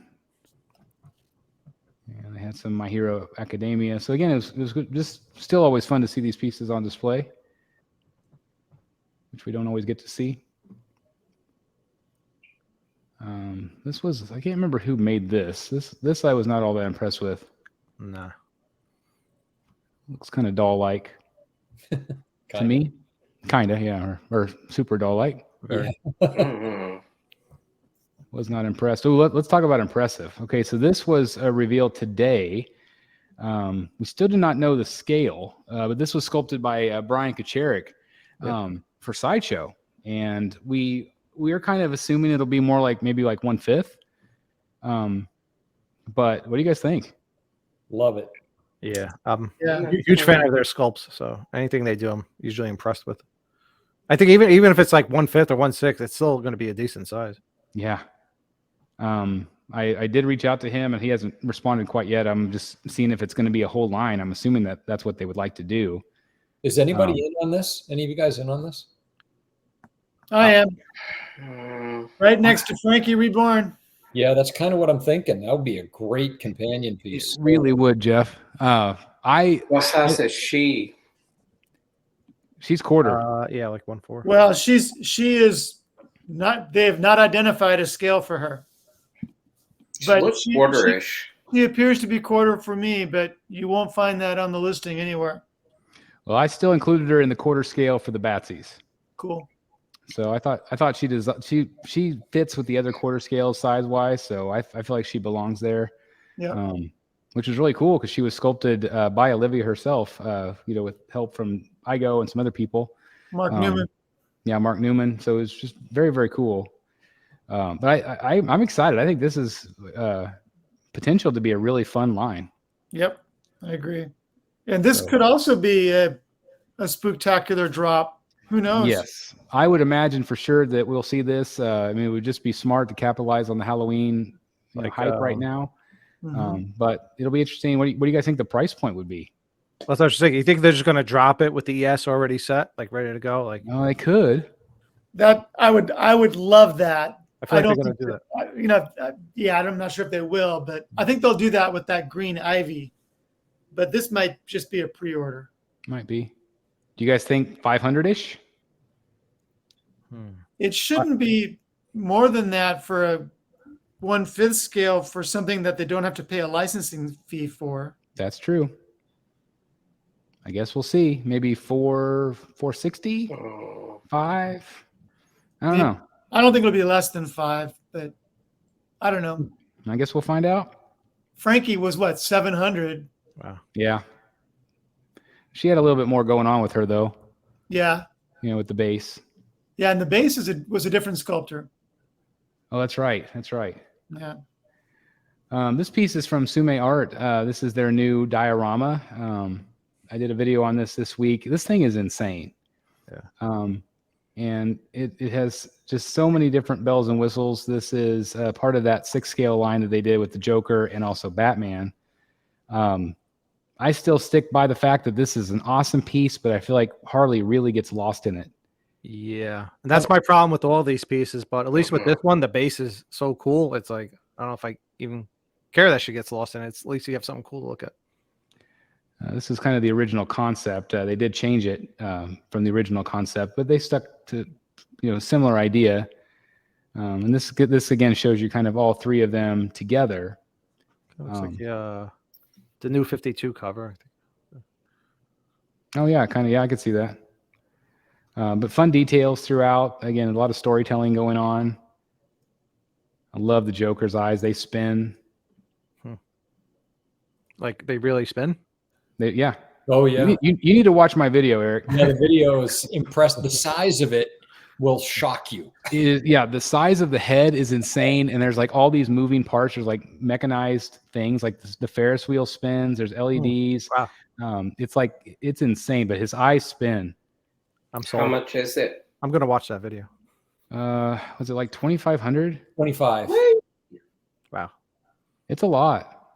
And they had some My Hero Academia. So again, it was just still always fun to see these pieces on display, which we don't always get to see. This was, I can't remember who made this. This I was not all that impressed with. Nah. Looks kind of doll-like to me. Kind of, yeah, or super doll-like. Very. Mhm. Was not impressed. Oh, let's talk about impressive. Okay, so this was revealed today. We still do not know the scale, but this was sculpted by Brian Kacharik for Sideshow, and we are kind of assuming it'll be more like maybe like 1/5. But what do you guys think? Love it. Yeah. Yeah. Huge fan of their sculpts. So anything they do, I'm usually impressed with. I think even if it's like 1/5 or 1/6, it's still going to be a decent size. Yeah. I did reach out to him, and he hasn't responded quite yet. I'm just seeing if it's going to be a whole line. I'm assuming that that's what they would like to do. Is anybody in on this? Any of you guys in on this? I am Mm. right next to Frankie Reborn. Yeah, that's kind of what I'm thinking. That would be a great companion piece. It really would, Jeff. What size is she? She's quarter. Yeah, like 1/4. Well, she is not. They have not identified a scale for her. She But looks quarter-ish. She appears to be quarter for me, but you won't find that on the listing anywhere. Well, I still included her in the quarter scale for the Batsies. Cool. So I thought she fits with the other quarter scales size wise. So I feel like she belongs there. Yeah. Which is really cool because she was sculpted by Olivia herself. With help from Igo and some other people. Mark Newman. Yeah, Mark Newman. So it's just very, very cool. But I'm excited. I think this is potential to be a really fun line. Yep, I agree. And this could also be a spectacular drop. Who knows? Yes, I would imagine for sure that we'll see this. It would just be smart to capitalize on the Halloween hype right now. Mhm. But it'll be interesting. What do you guys think the price point would be? That's what I was thinking. You think they're just going to drop it with the ES already set, like ready to go? Like, Oh, they could. That I would love that. I feel like don't they're going to think do that. yeah, I'm not sure if they will, but I think they'll do that with that green ivy. But this might just be a pre-order. Might be. Do you guys think 500-ish? It shouldn't be more than that for a 1/5 scale for something that they don't have to pay a licensing fee for. That's true. I guess we'll see. Maybe 460, Oh. 5. I don't know. I don't think it'll be less than 5, but I don't know. I guess we'll find out. Frankie was what, 700? Wow. Yeah. She had a little bit more going on with her though. Yeah. With the base. Yeah, and the base was a different sculptor. Oh, that's right. That's right. Yeah. This piece is from Sume Art. This is their new diorama. I did a video on this week. This thing is insane. Yeah. And it has just so many different bells and whistles. This is part of that 6 scale line that they did with the Joker and also Batman. I still stick by the fact that this is an awesome piece, but I feel like Harley really gets lost in it. Yeah. And that's my problem with all these pieces. But at least with this one, the base is so cool. It's like, I don't know if I even care that she gets lost in it. At least you have something cool to look at. This is kind of the original concept. They did change it from the original concept, but they stuck to similar idea. And this again shows you kind of all 3 of them together. Looks like the new 52 cover. I think. Oh yeah, kind of. Yeah, I could see that. But fun details throughout. Again, a lot of storytelling going on. I love the Joker's eyes. They spin. Like they really spin? Yeah. Oh yeah. You need to watch my video, Eric. Yeah, the video is impressive. The size of it will shock you. The size of the head is insane, and there's like all these moving parts. There's like mechanized things, like the Ferris wheel spins. There's LEDs. Wow. It's insane, but his eyes spin. I'm How sold. much is it? I'm gonna watch that video. Was it like 2,500? 25. Wow. It's a lot,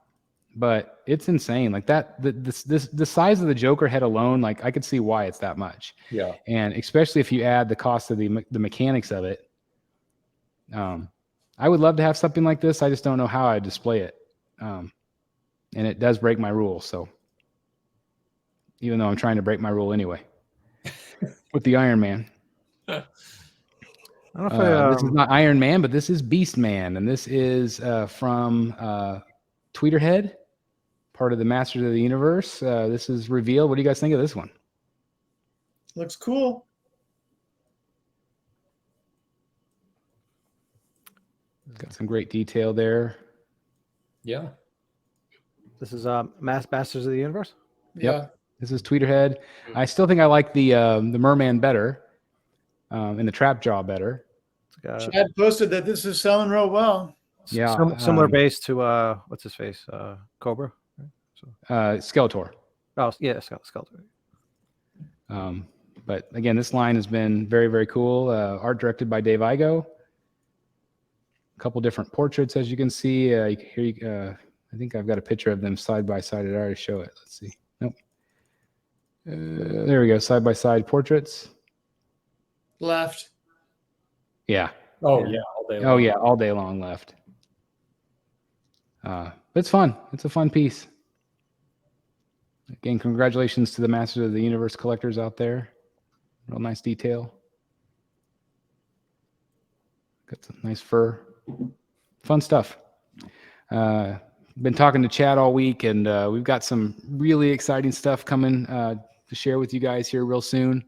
but it's insane. Like that, the size of the Joker head alone, like I could see why it's that much. Yeah. And especially if you add the cost of the mechanics of it. I would love to have something like this. I just don't know how I display it. And it does break my rule. So even though I'm trying to break my rule anyway with the Iron Man. I don't know if this is not Iron Man, but this is Beast Man. And this is from Tweeterhead, part of the Masters of the Universe. This is revealed. What do you guys think of this one? Looks cool. Got some great detail there. Yeah. this is Masters of the Universe. Yep. This is Tweeterhead. I still think I like the Merman better, and the Trap Jaw better. Chad posted that this is selling real well. Yeah, Similar base to what's his face, Cobra. Skeletor. Oh yeah, Skeletor. But again, this line has been very, very cool. Art directed by Dave Igo. A couple different portraits, as you can see. Here, I think I've got a picture of them side by side. Did I already show it? Let's see. Nope. There we go. Side by side portraits. Left. Yeah. Oh yeah. All day long. Oh yeah. All day long left. But it's fun. It's a fun piece. Again, congratulations to the Masters of the Universe collectors out there. Real nice detail. Got some nice fur. Fun stuff. Been talking to Chad all week, and we've got some really exciting stuff coming to share with you guys here real soon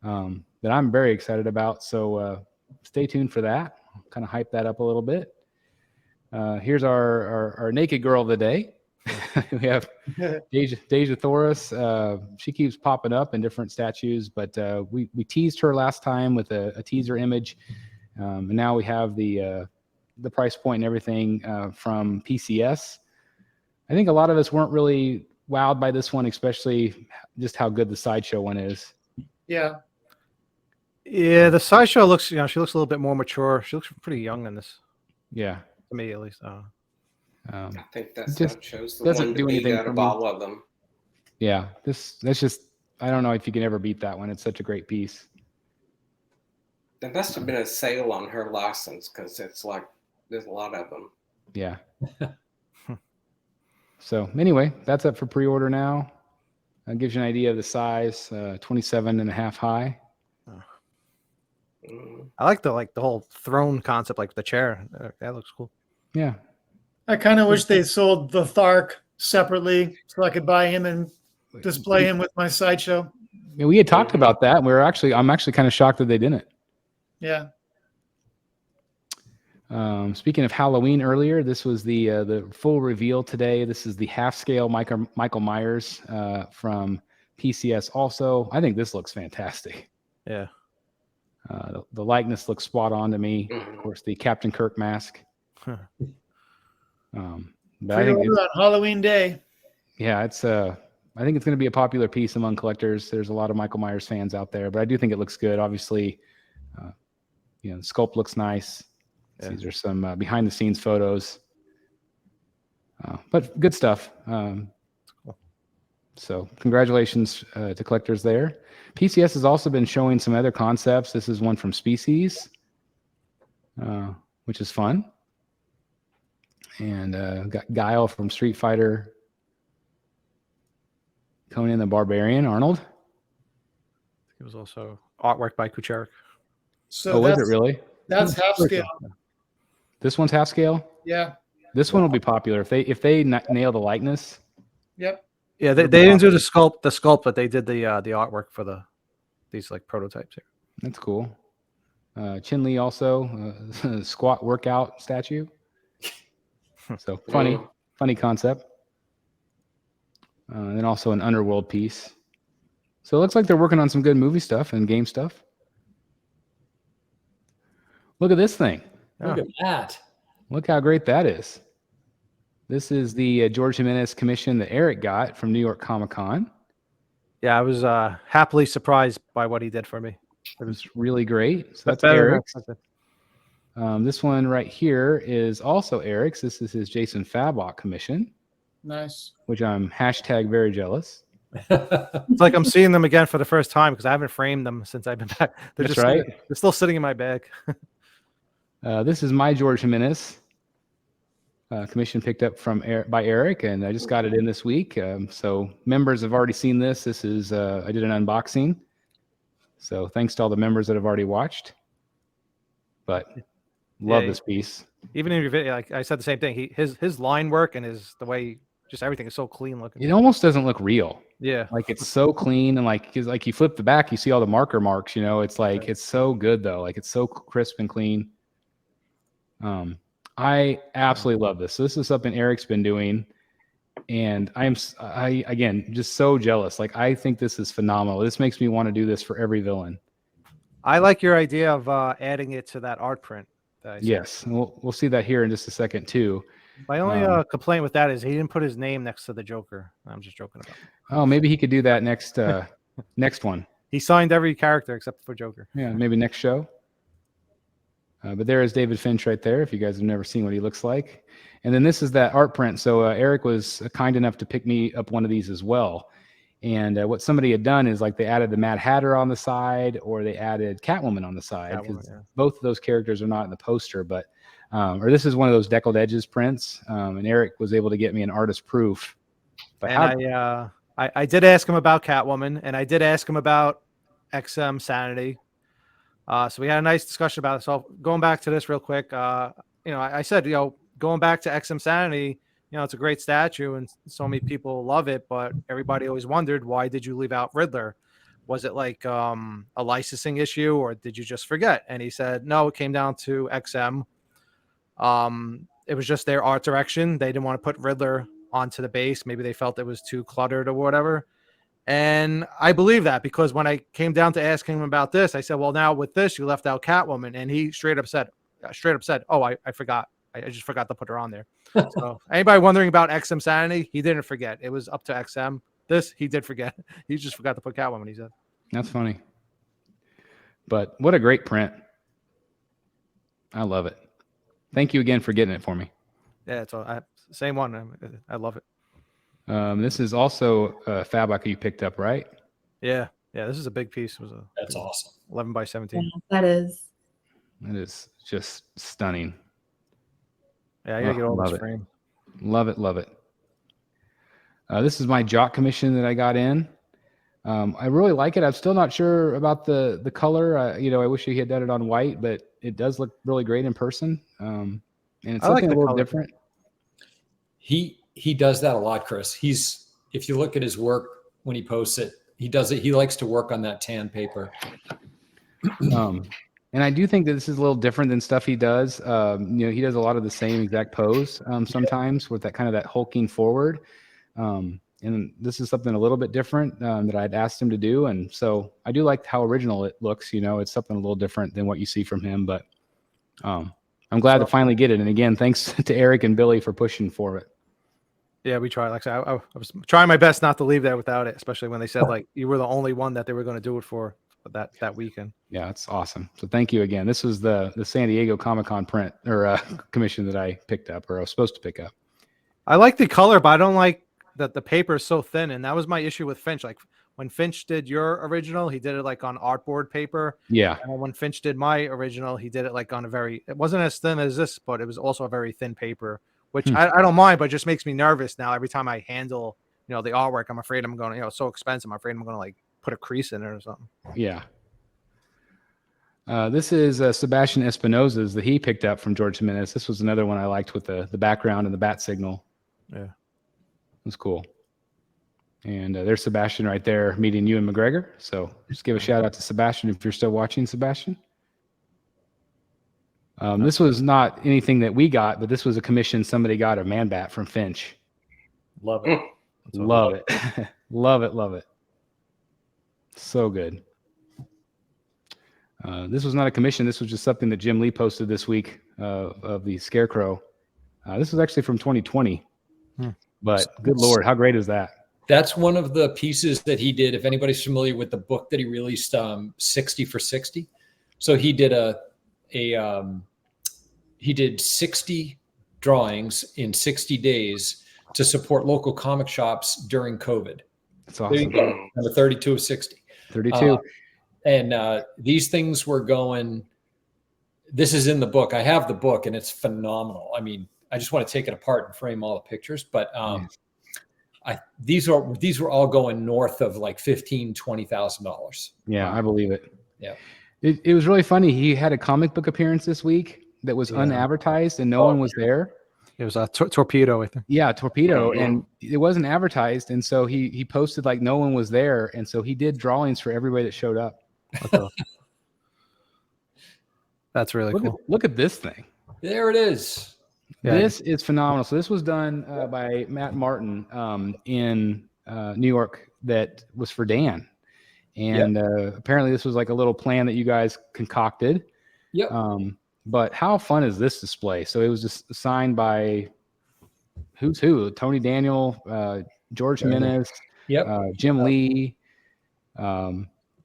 that I'm very excited about. So stay tuned for that. I'll kind of hype that up a little bit. Here's our naked girl of the day. We have Deja Thoris. She keeps popping up in different statues, but we teased her last time with a teaser image, and now we have the price point and everything from PCS. I think a lot of us weren't really wowed by this one, especially just how good the Sideshow one is. Yeah. Yeah, the Sideshow looks, she looks a little bit more mature. She looks pretty young in this, Yeah. to me at least. I think that just shows the doesn't one to do beat anything out for of me. all of them. Yeah. That's just, I don't know if you can ever beat that one. It's such a great piece. There must have been a sale on her license because it's like there's a lot of them. Yeah. So anyway, that's up for pre-order now. That gives you an idea of the size, 27.5 high. I like the whole throne concept, like the chair. That looks cool. Yeah. I kind of wish they sold the Thark separately so I could buy him and display him with my Sideshow. Yeah, we had talked about that. I'm actually kind of shocked that they didn't. Yeah. Speaking of Halloween earlier, this was the full reveal today. This is the half scale Michael Myers from PCS. Also, I think this looks fantastic. Yeah. The likeness looks spot on to me. Of course, the Captain Kirk mask. But I think Pre-order on Halloween Day. yeah, I think it's going to be a popular piece among collectors. There's a lot of Michael Myers fans out there, but I do think it looks good. Obviously, the sculpt looks nice. Yeah. These are some behind the scenes photos, but good stuff. So congratulations to collectors there. PCS has also been showing some other concepts. This is one from Species, which is fun. And got Guile from Street Fighter, Conan the Barbarian, Arnold. It was also artwork by Kucherik. So was it really? That's half scale. This one's half scale? Yeah. This one will be popular if they nail the likeness. Yep. Yeah, they didn't do the sculpt, but they did the artwork for these like prototypes here. That's cool. Chin Lee also squat workout statue. So funny concept. And then also an underworld piece. So it looks like they're working on some good movie stuff and game stuff. Look at this thing. Look at that. Look how great that is. This is the George Jimenez commission that Eric got from New York Comic Con. Yeah, I was happily surprised by what he did for me. It was really great. So that's better than Eric's. expected. This one right here is also Eric's. This is his Jason Fabok commission, Nice. which I'm hashtag very jealous. It's like I'm seeing them again for the first time because I haven't framed them since I've been back. They're That's just right. they're still sitting in my bag. This is my George Jimenez commission picked up by Eric, and I just got it in this week. So members have already seen this. This is I did an unboxing. So thanks to all the members that have already watched. But love this piece. Even in your video, like I said the same thing. His line work and the way just everything is so clean looking. It almost doesn't look real. Yeah, like it's so clean, and like you flip the back, you see all the marker marks. You know, it's like it's so good though. Like it's so crisp and clean. I absolutely love this. So this is something Eric's been doing, and I again just so jealous. Like I think this is phenomenal. This makes me want to do this for every villain. I like your idea of adding it to that art print. Yes, we'll see that here in just a second too. My only complaint with that is he didn't put his name next to the Joker. I'm just joking about it. Oh, maybe he could do that next next one. He signed every character except for Joker. Yeah, maybe next show. But there is David Finch right there, if you guys have never seen what he looks like. And then this is that art print. So Eric was kind enough to pick me up one of these as well. And what somebody had done is like they added the Mad Hatter on the side, or they added Catwoman on the side, because both of those characters are not in the poster. But or this is one of those deckled edges prints, and Eric was able to get me an artist proof. But and I did ask him about Catwoman, and I did ask him about XM Sanity. So we had a nice discussion about it. So going back to this real quick, I said, going back to XM Sanity, it's a great statue and so many people love it, but everybody always wondered, why did you leave out Riddler? Was it like a licensing issue, or did you just forget? And he said, no, it came down to XM. It was just their art direction. They didn't want to put Riddler onto the base. Maybe they felt it was too cluttered or whatever. And I believe that, because when I came down to asking him about this, I said, well, now with this, you left out Catwoman. And he straight up said, oh, I forgot. I just forgot to put her on there. So anybody wondering about XM Sanity, he didn't forget. It was up to XM. This, he did forget. He just forgot to put Catwoman, he said. That's funny. But what a great print. I love it. Thank you again for getting it for me. Yeah, it's same one. I love it. This is also Fabok you picked up, right? Yeah. This is a big piece. That's awesome. 11 by 17. Yeah, that is. It is just stunning. Yeah, I gotta get all this frame. Love it, love it. This is my Jock commission that I got in. I really like it. I'm still not sure about the color. I wish he had done it on white, but it does look really great in person. And it's something a little different. He does that a lot, Chris. If you look at his work when he posts it, he does it. He likes to work on that tan paper. And I do think that this is a little different than stuff he does. He does a lot of the same exact pose sometimes with that kind of that hulking forward. And this is something a little bit different that I'd asked him to do. And so I do like how original it looks. It's something a little different than what you see from him. But I'm glad to finally get it. And again, thanks to Eric and Billy for pushing for it. Yeah, we tried. Like I was trying my best not to leave there without it, especially when they said like you were the only one that they were going to do it for that weekend. Yeah, it's awesome. So thank you again. This was the San Diego Comic-Con print or commission that I picked up, or I was supposed to pick up. I like the color, but I don't like that the paper is so thin, and that was my issue with Finch. Like when Finch did your original, he did it like on artboard paper. Yeah. And when Finch did my original, he did it like on it wasn't as thin as this, but it was also a very thin paper, which I don't mind, but it just makes me nervous now every time I handle, the artwork. I'm afraid I'm going to, it's so expensive. I'm afraid I'm going to like put a crease in it or something. Yeah. This is Sebastian Espinosa's that he picked up from George Jimenez. This was another one I liked with the background and the bat signal. Yeah. It was cool. And there's Sebastian right there meeting Ewan McGregor. So just give a shout out to Sebastian if you're still watching, Sebastian. This was not anything that we got, but this was a commission somebody got, a man bat from Finch. Love it. Love it. Love it. Love it. So good. This was not a commission. This was just something that Jim Lee posted this week of the Scarecrow. This was actually from 2020. But good Lord, how great is that? That's one of the pieces that he did. If anybody's familiar with the book that he released, 60 for 60. So he did he did 60 drawings in 60 days to support local comic shops during COVID. That's awesome. Number 32 of 60. 32. And these things were going. This is in the book. I have the book, and it's phenomenal. I mean, I just want to take it apart and frame all the pictures, but these were all going north of like $15,000-$20,000. Yeah, I believe it. Yeah, it was really funny. He had a comic book appearance this week that was unadvertised, and no one was there. It was a torpedo, I think. Yeah, torpedo, and it wasn't advertised, and so he posted like no one was there, and so he did drawings for everybody that showed up. That's really cool. Look at this thing. there it is. Yeah. This is phenomenal. So this was done by Matt Martin in New York. That was for Dan, and apparently this was like a little plan that you guys concocted. Yep. But how fun is this display? So it was just signed by who's who: Tony Daniel, George Jimenez, Jim Lee. I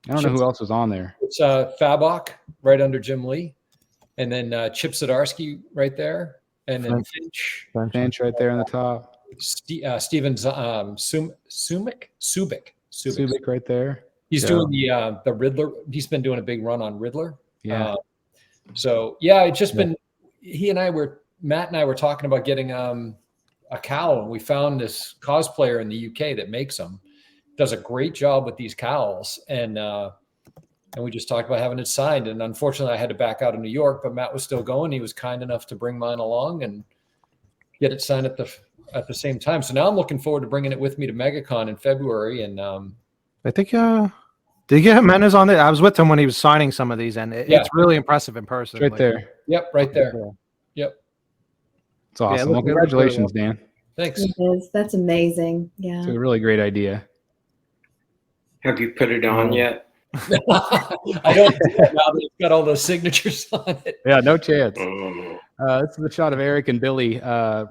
don't know who else was on there. It's Fabok right under Jim Lee, and then Chip Zdarsky right there, and then Finch right there on the top. Steven Subic right there. He's doing the Riddler. He's been doing a big run on Riddler. Yeah. So yeah, it's just been. Matt and I were talking about getting a cowl, and we found this cosplayer in the UK that makes them. Does a great job with these cowls, and we just talked about having it signed. And unfortunately, I had to back out of New York, but Matt was still going. He was kind enough to bring mine along and get it signed at the same time. So now I'm looking forward to bringing it with me to MegaCon in February. And I think did you get Jimenez on it? I was with him when he was signing some of these, and it's really impressive in person. Right there. Yep, right there. Yep. It's awesome. Well, congratulations, Dan. Thanks. It is. That's amazing. Yeah. It's a really great idea. Have you put it on yet? I don't now that it's got all those signatures on it. Yeah, no chance. This is the shot of Eric and Billy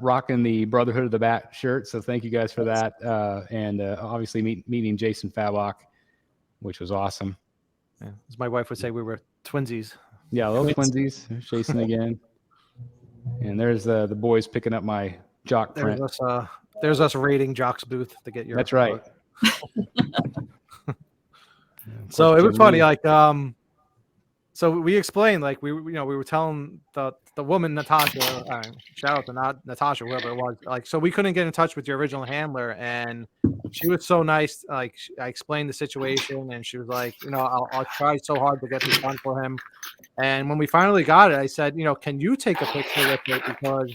rocking the Brotherhood of the Bat shirt. So thank you guys for that. And obviously meeting Jason Fabok, which was awesome. Yeah, as my wife would say, we were twinsies. Yeah, little twinsies. There's Jason again. And there's the boys picking up my jock print. There's us raiding Jock's booth to get your. That's right. So it was funny, like so we explained, like we were telling the woman Natasha, shout out to Natasha, whoever it was, like, so we couldn't get in touch with your original handler, and she was so nice. Like, I explained the situation, and she was like, I'll try so hard to get this done for him. And when we finally got it, I said, can you take a picture with it? Because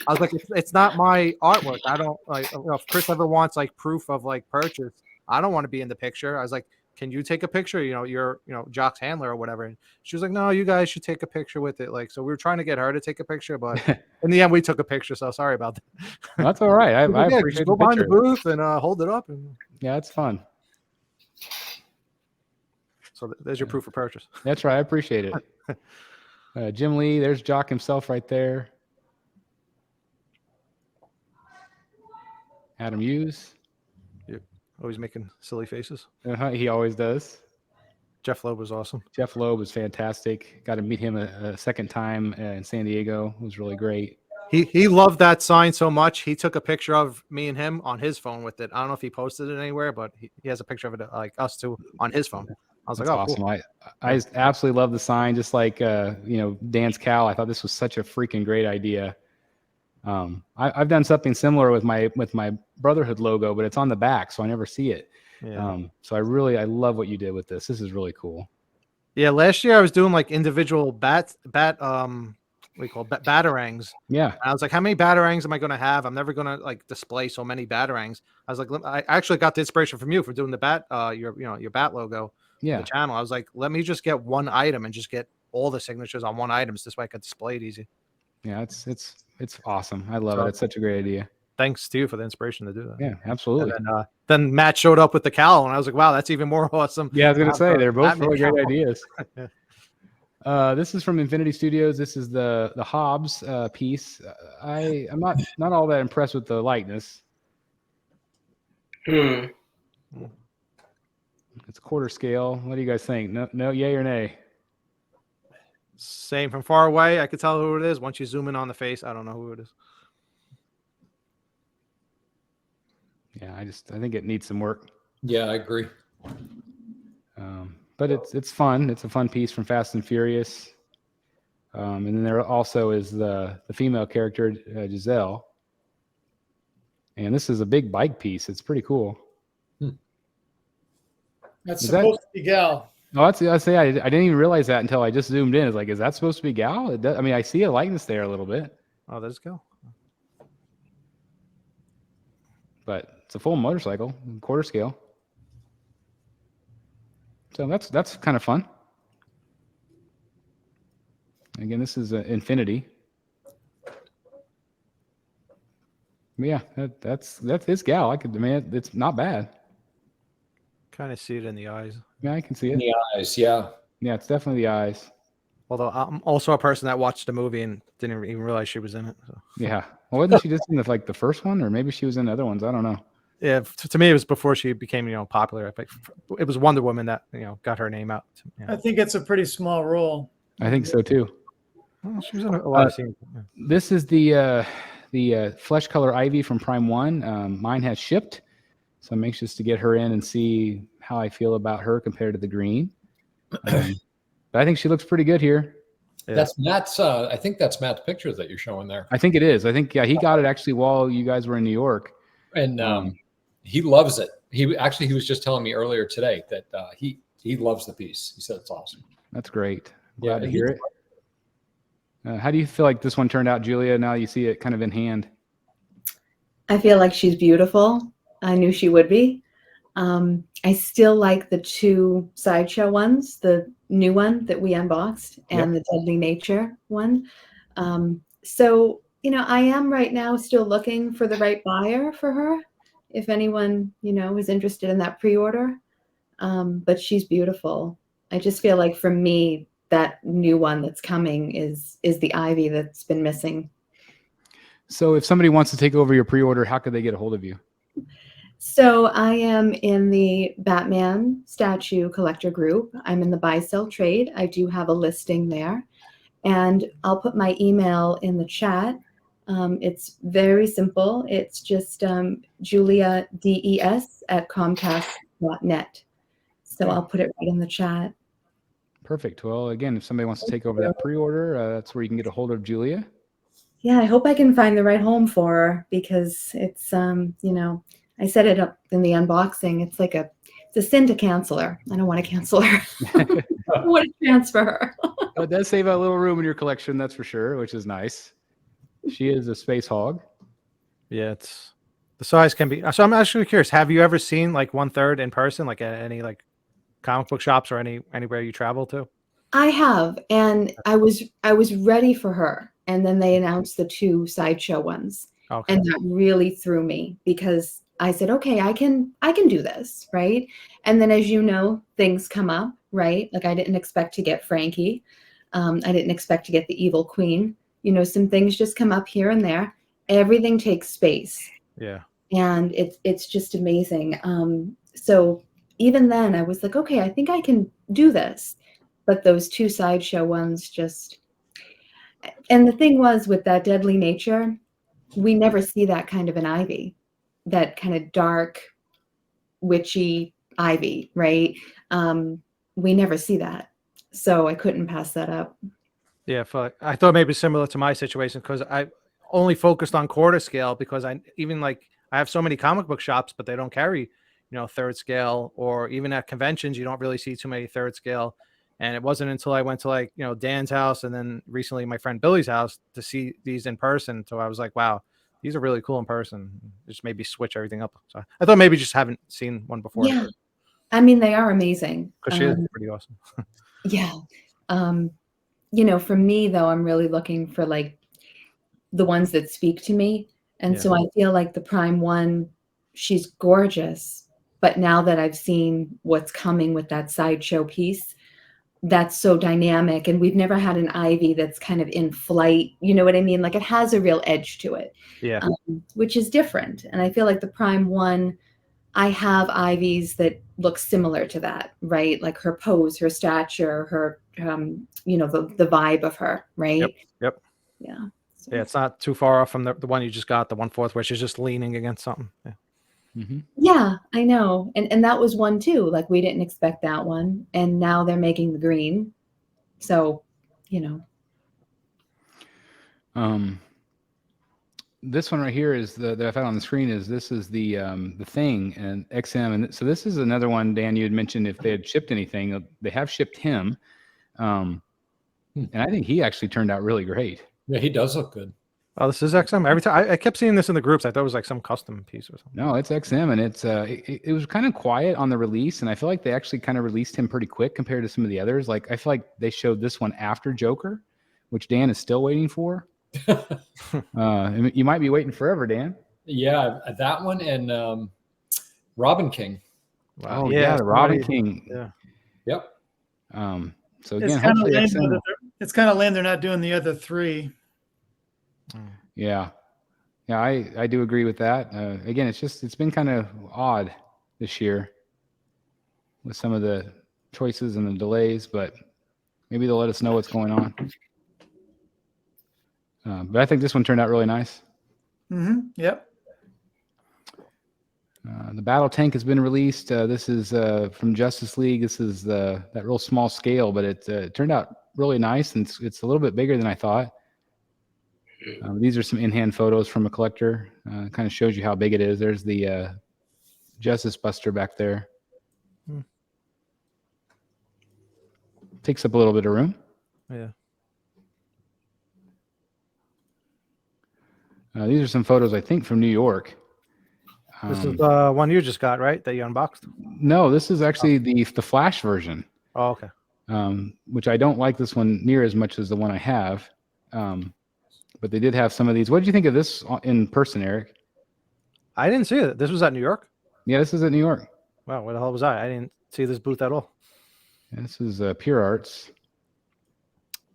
I was like, it's not my artwork. I don't like, if Chris ever wants like proof of like purchase, I don't want to be in the picture. I was like, can you take a picture? You're Jock's handler or whatever. And she was like, no, you guys should take a picture with it. Like, so we were trying to get her to take a picture, but in the end we took a picture. So sorry about that. That's all right. I appreciate go behind the booth and hold it up. And yeah, it's fun. So there's your proof of purchase. That's right. I appreciate it. Jim Lee, there's Jock himself right there. Adam Hughes. Always making silly faces. He always does. Jeff Loeb was awesome. Jeff Loeb was fantastic. Got to meet him a second time in San Diego. It was really great. He loved that sign so much. He took a picture of me and him on his phone with it. I don't know if he posted it anywhere, but he has a picture of it, like us two, on his phone. I was That's like, oh, awesome. cool. I absolutely love the sign. Just like Dan's cowl. I thought this was such a freaking great idea. I've done something similar with my Brotherhood logo, but it's on the back, so I never see it. Yeah. So I love what you did with this. This is really cool. Yeah, last year I was doing like individual batarangs. Yeah. And I was like, how many batarangs am I going to have? I'm never going to like display so many batarangs. I was like, I actually got the inspiration from you for doing the bat, your bat logo. Yeah. The channel. I was like, let me just get one item and just get all the signatures on one item. So this way I could display it easy. Yeah, it's awesome. I love it. It's such a great idea. Thanks to you for the inspiration to do that. Yeah, absolutely. And then Matt showed up with the cowl, and I was like, wow, that's even more awesome. Yeah, I was gonna say they're both really great ideas. This is from Infinity Studios. This is the Hobbs piece. I'm not all that impressed with the likeness. Hmm. It's quarter scale. What do you guys think? No, yay or nay? Same from far away. I could tell who it is. Once you zoom in on the face, I don't know who it is. Yeah, I think it needs some work. Yeah, I agree. But it's fun. It's a fun piece from Fast and Furious. And then there also is the female character, Giselle. And this is a big bike piece. It's pretty cool. That's Is supposed to be Gal. Oh, I say I didn't even realize that until I just zoomed in. It's like, is that supposed to be Gal? It does, I mean, I see a likeness there a little bit. Oh, there's go. But it's a full motorcycle, quarter scale. So that's kind of fun. Again, this is Infinity. But yeah, that's his Gal. I mean, it's not bad. Kind of see it in the eyes. Yeah, I can see In it. the eyes, yeah. Yeah, it's definitely the eyes. Although I'm also a person that watched the movie and didn't even realize she was in it. So. Yeah. Well, wasn't she just in the first one, or maybe she was in other ones? I don't know. Yeah, to me, it was before she became, popular. It was Wonder Woman that, got her name out. I think it's a pretty small role. I think so too. Well, she was in a lot of scenes. Yeah. This is the flesh color Ivy from Prime One. Mine has shipped, so I'm anxious to get her in and see how I feel about her compared to the green. But I think she looks pretty good here. Yeah. That's Matt's. I think that's Matt's picture that you're showing there. I think it is. I think he got it actually while you guys were in New York, and he loves it. He was just telling me earlier today that he loves the piece. He said it's awesome. That's great. Glad to he- hear it. How do you feel like this one turned out, Julia? Now you see it kind of in hand. I feel like she's beautiful. I knew she would be. I still like the two Sideshow ones, the new one that we unboxed and the Deadly Nature one. So, I am right now still looking for the right buyer for her. If anyone, is interested in that pre-order. But she's beautiful. I just feel like for me, that new one that's coming is the Ivy that's been missing. So if somebody wants to take over your pre-order, how could they get a hold of you? So I am in the Batman statue collector group. I'm in the buy sell trade. I do have a listing there, and I'll put my email in the chat. It's very simple. It's just juliades@comcast.net. So I'll put it right in the chat. Perfect. Well, again, if somebody wants to take over that pre-order, that's where you can get a hold of Julia. Yeah, I hope I can find the right home for her, because it's, I set it up in the unboxing. It's like it's a sin to cancel her. I don't want to cancel her. I want to transfer her. It does save a little room in your collection, that's for sure, which is nice. She is a space hog. Yeah, it's the size can be. So I'm actually curious. Have you ever seen like 1/3 in person, like at any like comic book shops or anywhere you travel to? I have, and I was ready for her, and then they announced the two Sideshow ones, Okay. and that really threw me, because I said, okay, I can do this, right? And then, as you know, things come up, right? Like I didn't expect to get Frankie, I didn't expect to get the Evil Queen. Some things just come up here and there. Everything takes space. Yeah. And it's just amazing. So even then I was like, okay, I think I can do this. But those two Sideshow ones just, and the thing was with that Deadly Nature, we never see that kind of an Ivy, that kind of dark, witchy Ivy, right? We never see that. So I couldn't pass that up. Yeah, I thought maybe similar to my situation, because I only focused on quarter scale, because I have so many comic book shops, but they don't carry, third scale, or even at conventions, you don't really see too many third scale. And it wasn't until I went to Dan's house, and then recently my friend Billy's house, to see these in person. So I was like, wow, these are really cool in person. Just maybe switch everything up. So I thought maybe just haven't seen one before. Yeah. I mean, they are amazing. Because she is pretty awesome. Yeah. For me though, I'm really looking for like the ones that speak to me. And so I feel like the Prime one, she's gorgeous. But now that I've seen what's coming with that Sideshow piece, that's so dynamic, and we've never had an Ivy that's kind of in flight. You know what I mean? Like it has a real edge to it, Yeah. Which is different. And I feel like the Prime one, I have Ivies that look similar to that, right? Like her pose, her stature, her, you know, the vibe of her, right? Yep. Yeah. So. Yeah, it's not too far off from the one you just got, the 1/4, where she's just leaning against something. Yeah. Mm-hmm. Yeah, I know. And that was one too. Like we didn't expect that one. And now they're making the green. So, you know. This one right here is that I found on the screen this is the Thing and XM. And so this is another one, Dan, you had mentioned if they had shipped anything. They have shipped him. And I think he actually turned out really great. Yeah, he does look good. Oh, this is XM. Every time I kept seeing this in the groups, I thought it was like some custom piece or something. No, it's XM, and it's it was kind of quiet on the release, and I feel like they actually kind of released him pretty quick compared to some of the others. Like I feel like they showed this one after Joker, which Dan is still waiting for. You might be waiting forever, Dan. Yeah, that one and Robin King. Wow. Oh yeah, the Robin King. Yeah. Yep. So again, hopefully XM. It's kind of lame they're not doing the other 3. Yeah. Yeah, I do agree with that. Again, it's been kind of odd this year with some of the choices and the delays, but maybe they'll let us know what's going on. But I think this one turned out really nice. Mm-hmm. Yep. The battle tank has been released. This is from Justice League. This is that real small scale, but it turned out really nice, and it's a little bit bigger than I thought. These are some in-hand photos from a collector. Kind of shows you how big it is. There's the Justice Buster back there. Takes up a little bit of room. Yeah. These are some photos, I think, from New York. This is the one you just got, right? That you unboxed? No, this is actually the Flash version. Oh, okay. Which I don't like this one near as much as the one I have. But they did have some of these. What did you think of this in person, Eric? I didn't see it. This was at New York? Yeah, this is at New York. Wow, where the hell was I? I didn't see this booth at all. Yeah, this is Pure Arts.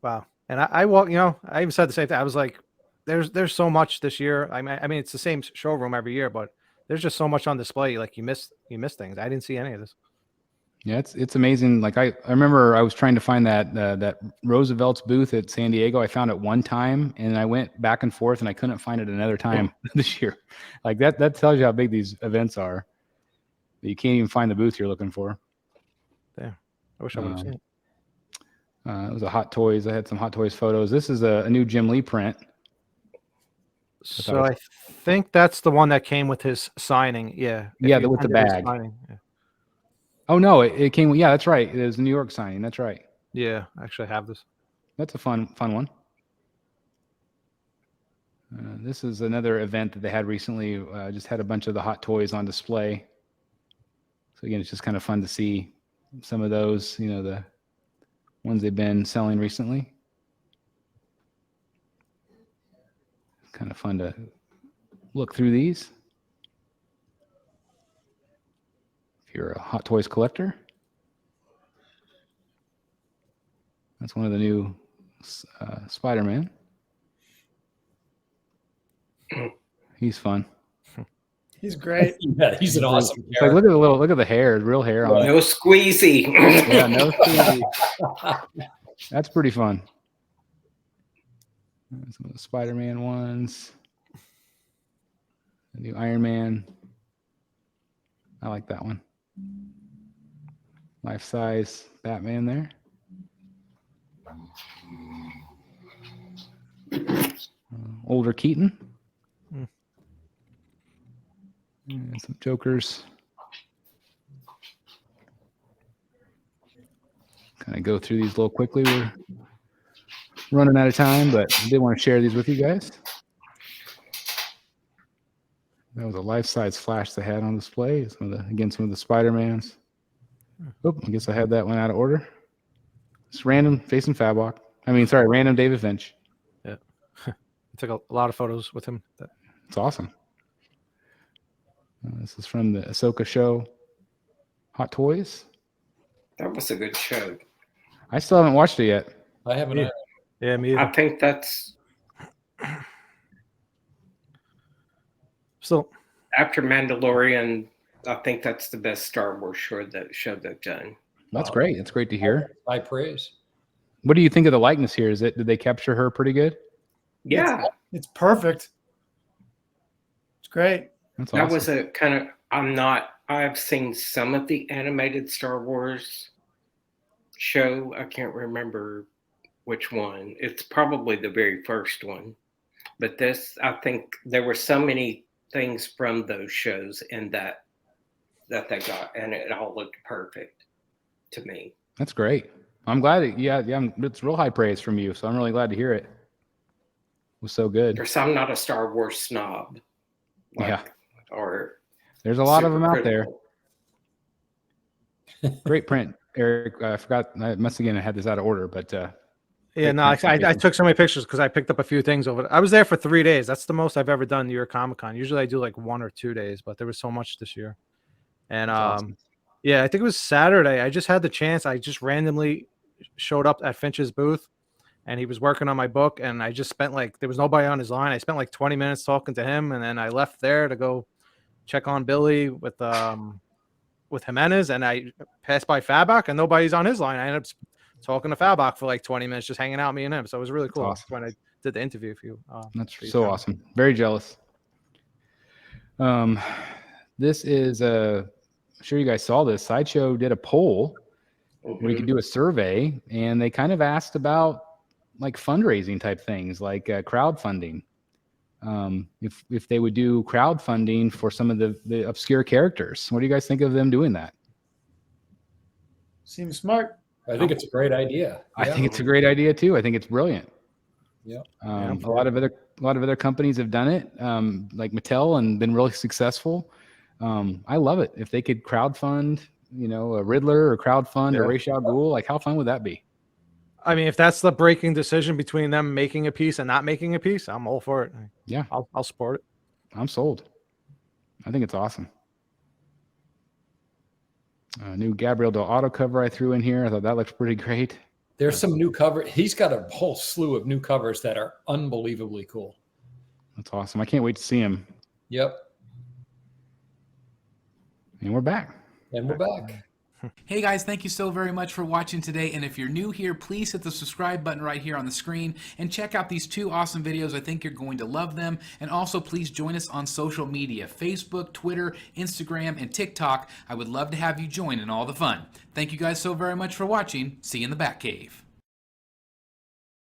Wow. And I walk, I even said the same thing. I was like, there's so much this year. I mean, it's the same showroom every year, but there's just so much on display. Like you miss things. I didn't see any of this. Yeah, it's amazing. Like I remember I was trying to find that Roosevelt's booth at San Diego. I found it one time, and I went back and forth, and I couldn't find it another time this year. Like that tells you how big these events are. You can't even find the booth you're looking for. Yeah, I wish I would have seen it. It was a Hot Toys. I had some Hot Toys photos. This is a new Jim Lee print. So I think that's the one that came with his signing. Yeah. Yeah, with the bag. Yeah. Oh no, it came. Yeah, that's right. It was a New York signing. That's right. Yeah, I actually have this. That's a fun one. This is another event that they had recently. Just had a bunch of the Hot Toys on display. So again, it's just kind of fun to see some of those. The ones they've been selling recently. Kind of fun to look through these. If you're a Hot Toys collector. That's one of the new Spider-Man. He's fun. He's great. Yeah, he's an awesome character. Like, look at the hair, real hair on it. No squeezy. Yeah, no squeezy. That's pretty fun. Some of the Spider-Man ones. The new Iron Man. I like that one. Life-size Batman there. Older Keaton. And some Jokers. Kind of go through these a little quickly. We're running out of time, but I did want to share these with you guys. That was a life-size Flash they had on display. Some of the Spider-Mans. Oh, I guess I had that one out of order. It's random Jason Fabok. Random David Finch. Yeah. I took a lot of photos with him. It's awesome. This is from the Ahsoka show, Hot Toys. That was a good show. I still haven't watched it yet. I haven't. Yeah. Yeah, me I either. think that's So after Mandalorian. I think that's the best Star Wars show they've done. That's Wow. great. That's great to hear. High praise. What do you think of the likeness here? Did they capture her pretty good? Yeah, It's perfect. It's great. That's that awesome. was a kind of. I've seen some of the animated Star Wars show. I can't remember which one. It's probably the very first one. But this, I think there were so many things from those shows in that they got, and it all looked perfect to me. That's great. I'm glad. It's real high praise from you. So I'm really glad to hear it. It was so good. Because I'm not a Star Wars snob. Yeah. Or There's a lot of super them out there. critical. Great print, Eric. I forgot. I must again. I had this out of order, but yeah, Great no, I print. took so many pictures because I picked up a few things over. I was there for 3 days. That's the most I've ever done New York Comic Con. Usually I do like 1 or 2 days, but there was so much this year. And That's awesome. yeah, I think it was Saturday. I just had the chance. I just randomly showed up at Finch's booth, and he was working on my book. And I just spent there was nobody on his line. I spent like 20 minutes talking to him, and then I left there to go check on Billy with Jimenez, and I passed by Fabak, and nobody's on his line. I ended up talking to Fabak for like 20 minutes, just hanging out, me and him. So it was really cool awesome. when I did the interview for you. That's for you, so Kevin. awesome. Very jealous. This is I'm sure you guys saw this. Sideshow did a poll where you could do a survey, and they kind of asked about like fundraising type things, like crowdfunding. If they would do crowdfunding for some of the obscure characters. What do you guys think of them doing that? Seems smart. I think it's a great idea. I think it's a great idea too. I think it's brilliant. Yeah. A lot of other companies have done it, like Mattel, and been really successful. I love it. If they could crowdfund, a Riddler, or crowdfund a Ra's al Ghul, like how fun would that be? I mean, if that's the breaking decision between them making a piece and not making a piece, I'm all for it. Yeah, I'll support it. I'm sold. I think it's awesome. New Gabriel Del Auto cover I threw in here. I thought that looks pretty great. There's some new cover. He's got a whole slew of new covers that are unbelievably cool. That's awesome. I can't wait to see him. Yep. And we're back. And we're back. Hey guys, thank you so very much for watching today, and if you're new here, please hit the subscribe button right here on the screen and check out these 2 awesome videos. I think you're going to love them. And also please join us on social media: Facebook, Twitter, Instagram, and TikTok. I would love to have you join in all the fun. Thank you guys so very much for watching. See you in the Batcave.